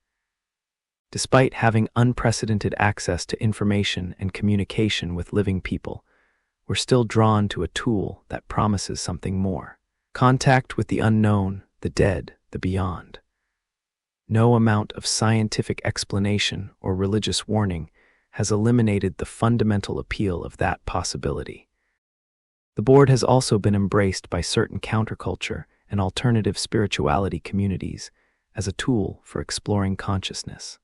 Despite having unprecedented access to information and communication with living people, we're still drawn to a tool that promises something more. Contact with the unknown, the dead, the beyond. No amount of scientific explanation or religious warning has eliminated the fundamental appeal of that possibility. The board has also been embraced by certain counterculture and alternative spirituality communities as a tool for exploring consciousness.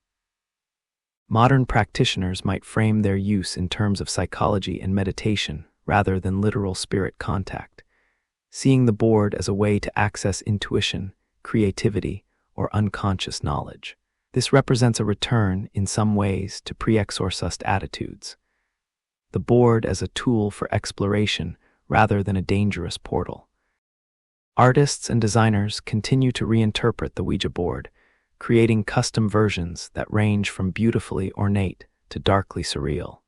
Modern practitioners might frame their use in terms of psychology and meditation rather than literal spirit contact, seeing the board as a way to access intuition, creativity, or unconscious knowledge. This represents a return, in some ways, to pre-exorcist attitudes. The board as a tool for exploration rather than a dangerous portal. Artists and designers continue to reinterpret the Ouija board, creating custom versions that range from beautifully ornate to darkly surreal.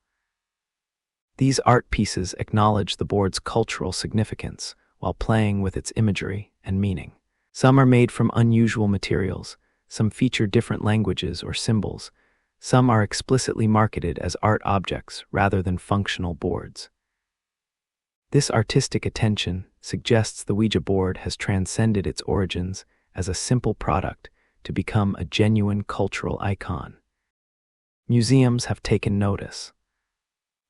These art pieces acknowledge the board's cultural significance while playing with its imagery and meaning. Some are made from unusual materials, some feature different languages or symbols, some are explicitly marketed as art objects rather than functional boards. This artistic attention suggests the Ouija board has transcended its origins as a simple product to become a genuine cultural icon. Museums have taken notice.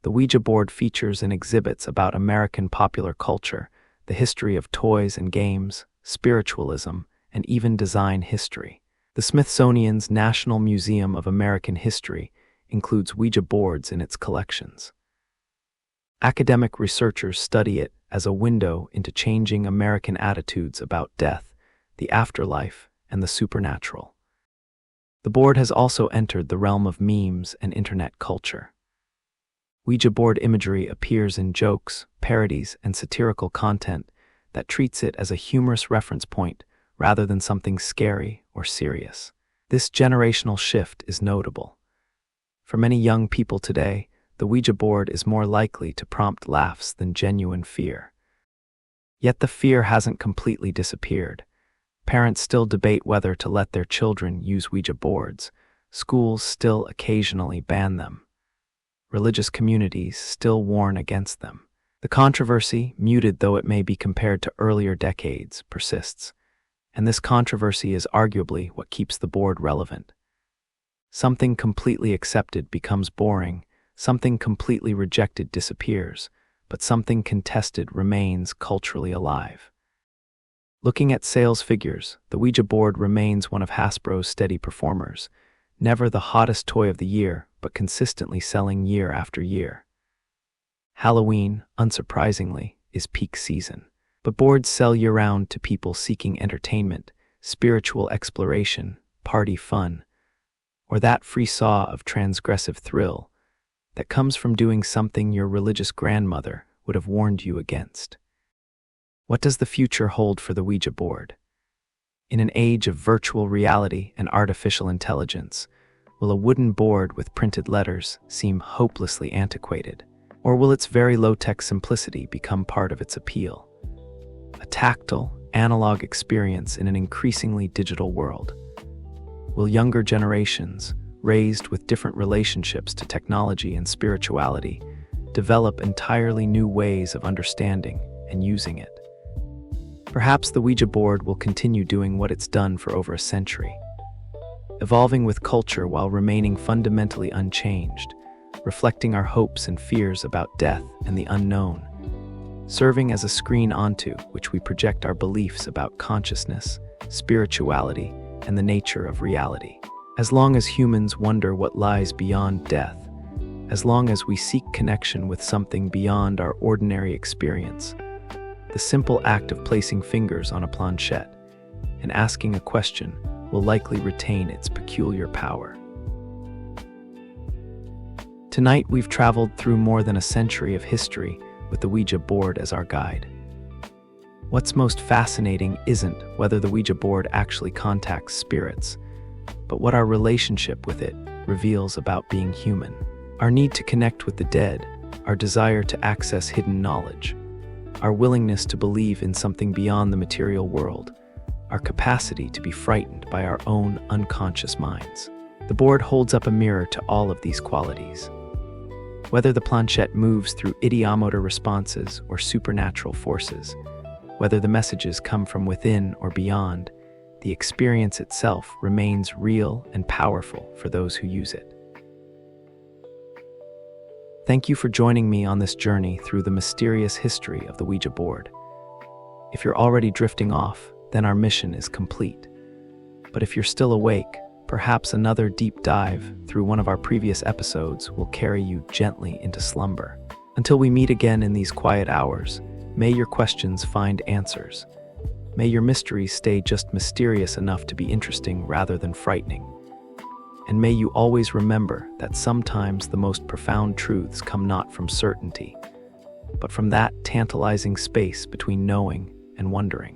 The Ouija board features and exhibits about American popular culture, the history of toys and games, spiritualism, and even design history. The Smithsonian's National Museum of American History includes Ouija boards in its collections. Academic researchers study it as a window into changing American attitudes about death, the afterlife, and the supernatural. The board has also entered the realm of memes and internet culture. Ouija board imagery appears in jokes, parodies, and satirical content that treats it as a humorous reference point rather than something scary or serious. This generational shift is notable. For many young people today, the Ouija board is more likely to prompt laughs than genuine fear. Yet the fear hasn't completely disappeared. Parents still debate whether to let their children use Ouija boards. Schools still occasionally ban them. Religious communities still warn against them. The controversy, muted though it may be compared to earlier decades, persists. And this controversy is arguably what keeps the board relevant. Something completely accepted becomes boring, something completely rejected disappears, but something contested remains culturally alive. Looking at sales figures, the Ouija board remains one of Hasbro's steady performers, never the hottest toy of the year, but consistently selling year after year. Halloween, unsurprisingly, is peak season, but boards sell year-round to people seeking entertainment, spiritual exploration, party fun, or that frisson of transgressive thrill that comes from doing something your religious grandmother would have warned you against. What does the future hold for the Ouija board? In an age of virtual reality and artificial intelligence, will a wooden board with printed letters seem hopelessly antiquated? Or will its very low-tech simplicity become part of its appeal? A tactile, analog experience in an increasingly digital world. Will younger generations, raised with different relationships to technology and spirituality, develop entirely new ways of understanding and using it? Perhaps the Ouija board will continue doing what it's done for over a century, evolving with culture while remaining fundamentally unchanged, reflecting our hopes and fears about death and the unknown, serving as a screen onto which we project our beliefs about consciousness, spirituality, and the nature of reality. As long as humans wonder what lies beyond death, as long as we seek connection with something beyond our ordinary experience, the simple act of placing fingers on a planchette and asking a question will likely retain its peculiar power. Tonight we've traveled through more than a century of history with the Ouija board as our guide. What's most fascinating isn't whether the Ouija board actually contacts spirits, but what our relationship with it reveals about being human. Our need to connect with the dead, our desire to access hidden knowledge, our willingness to believe in something beyond the material world, our capacity to be frightened by our own unconscious minds. The board holds up a mirror to all of these qualities. Whether the planchette moves through ideomotor responses or supernatural forces, whether the messages come from within or beyond, the experience itself remains real and powerful for those who use it. Thank you for joining me on this journey through the mysterious history of the Ouija board. If you're already drifting off, then our mission is complete. But if you're still awake, perhaps another deep dive through one of our previous episodes will carry you gently into slumber. Until we meet again in these quiet hours, may your questions find answers. May your mysteries stay just mysterious enough to be interesting rather than frightening. And may you always remember that sometimes the most profound truths come not from certainty, but from that tantalizing space between knowing and wondering.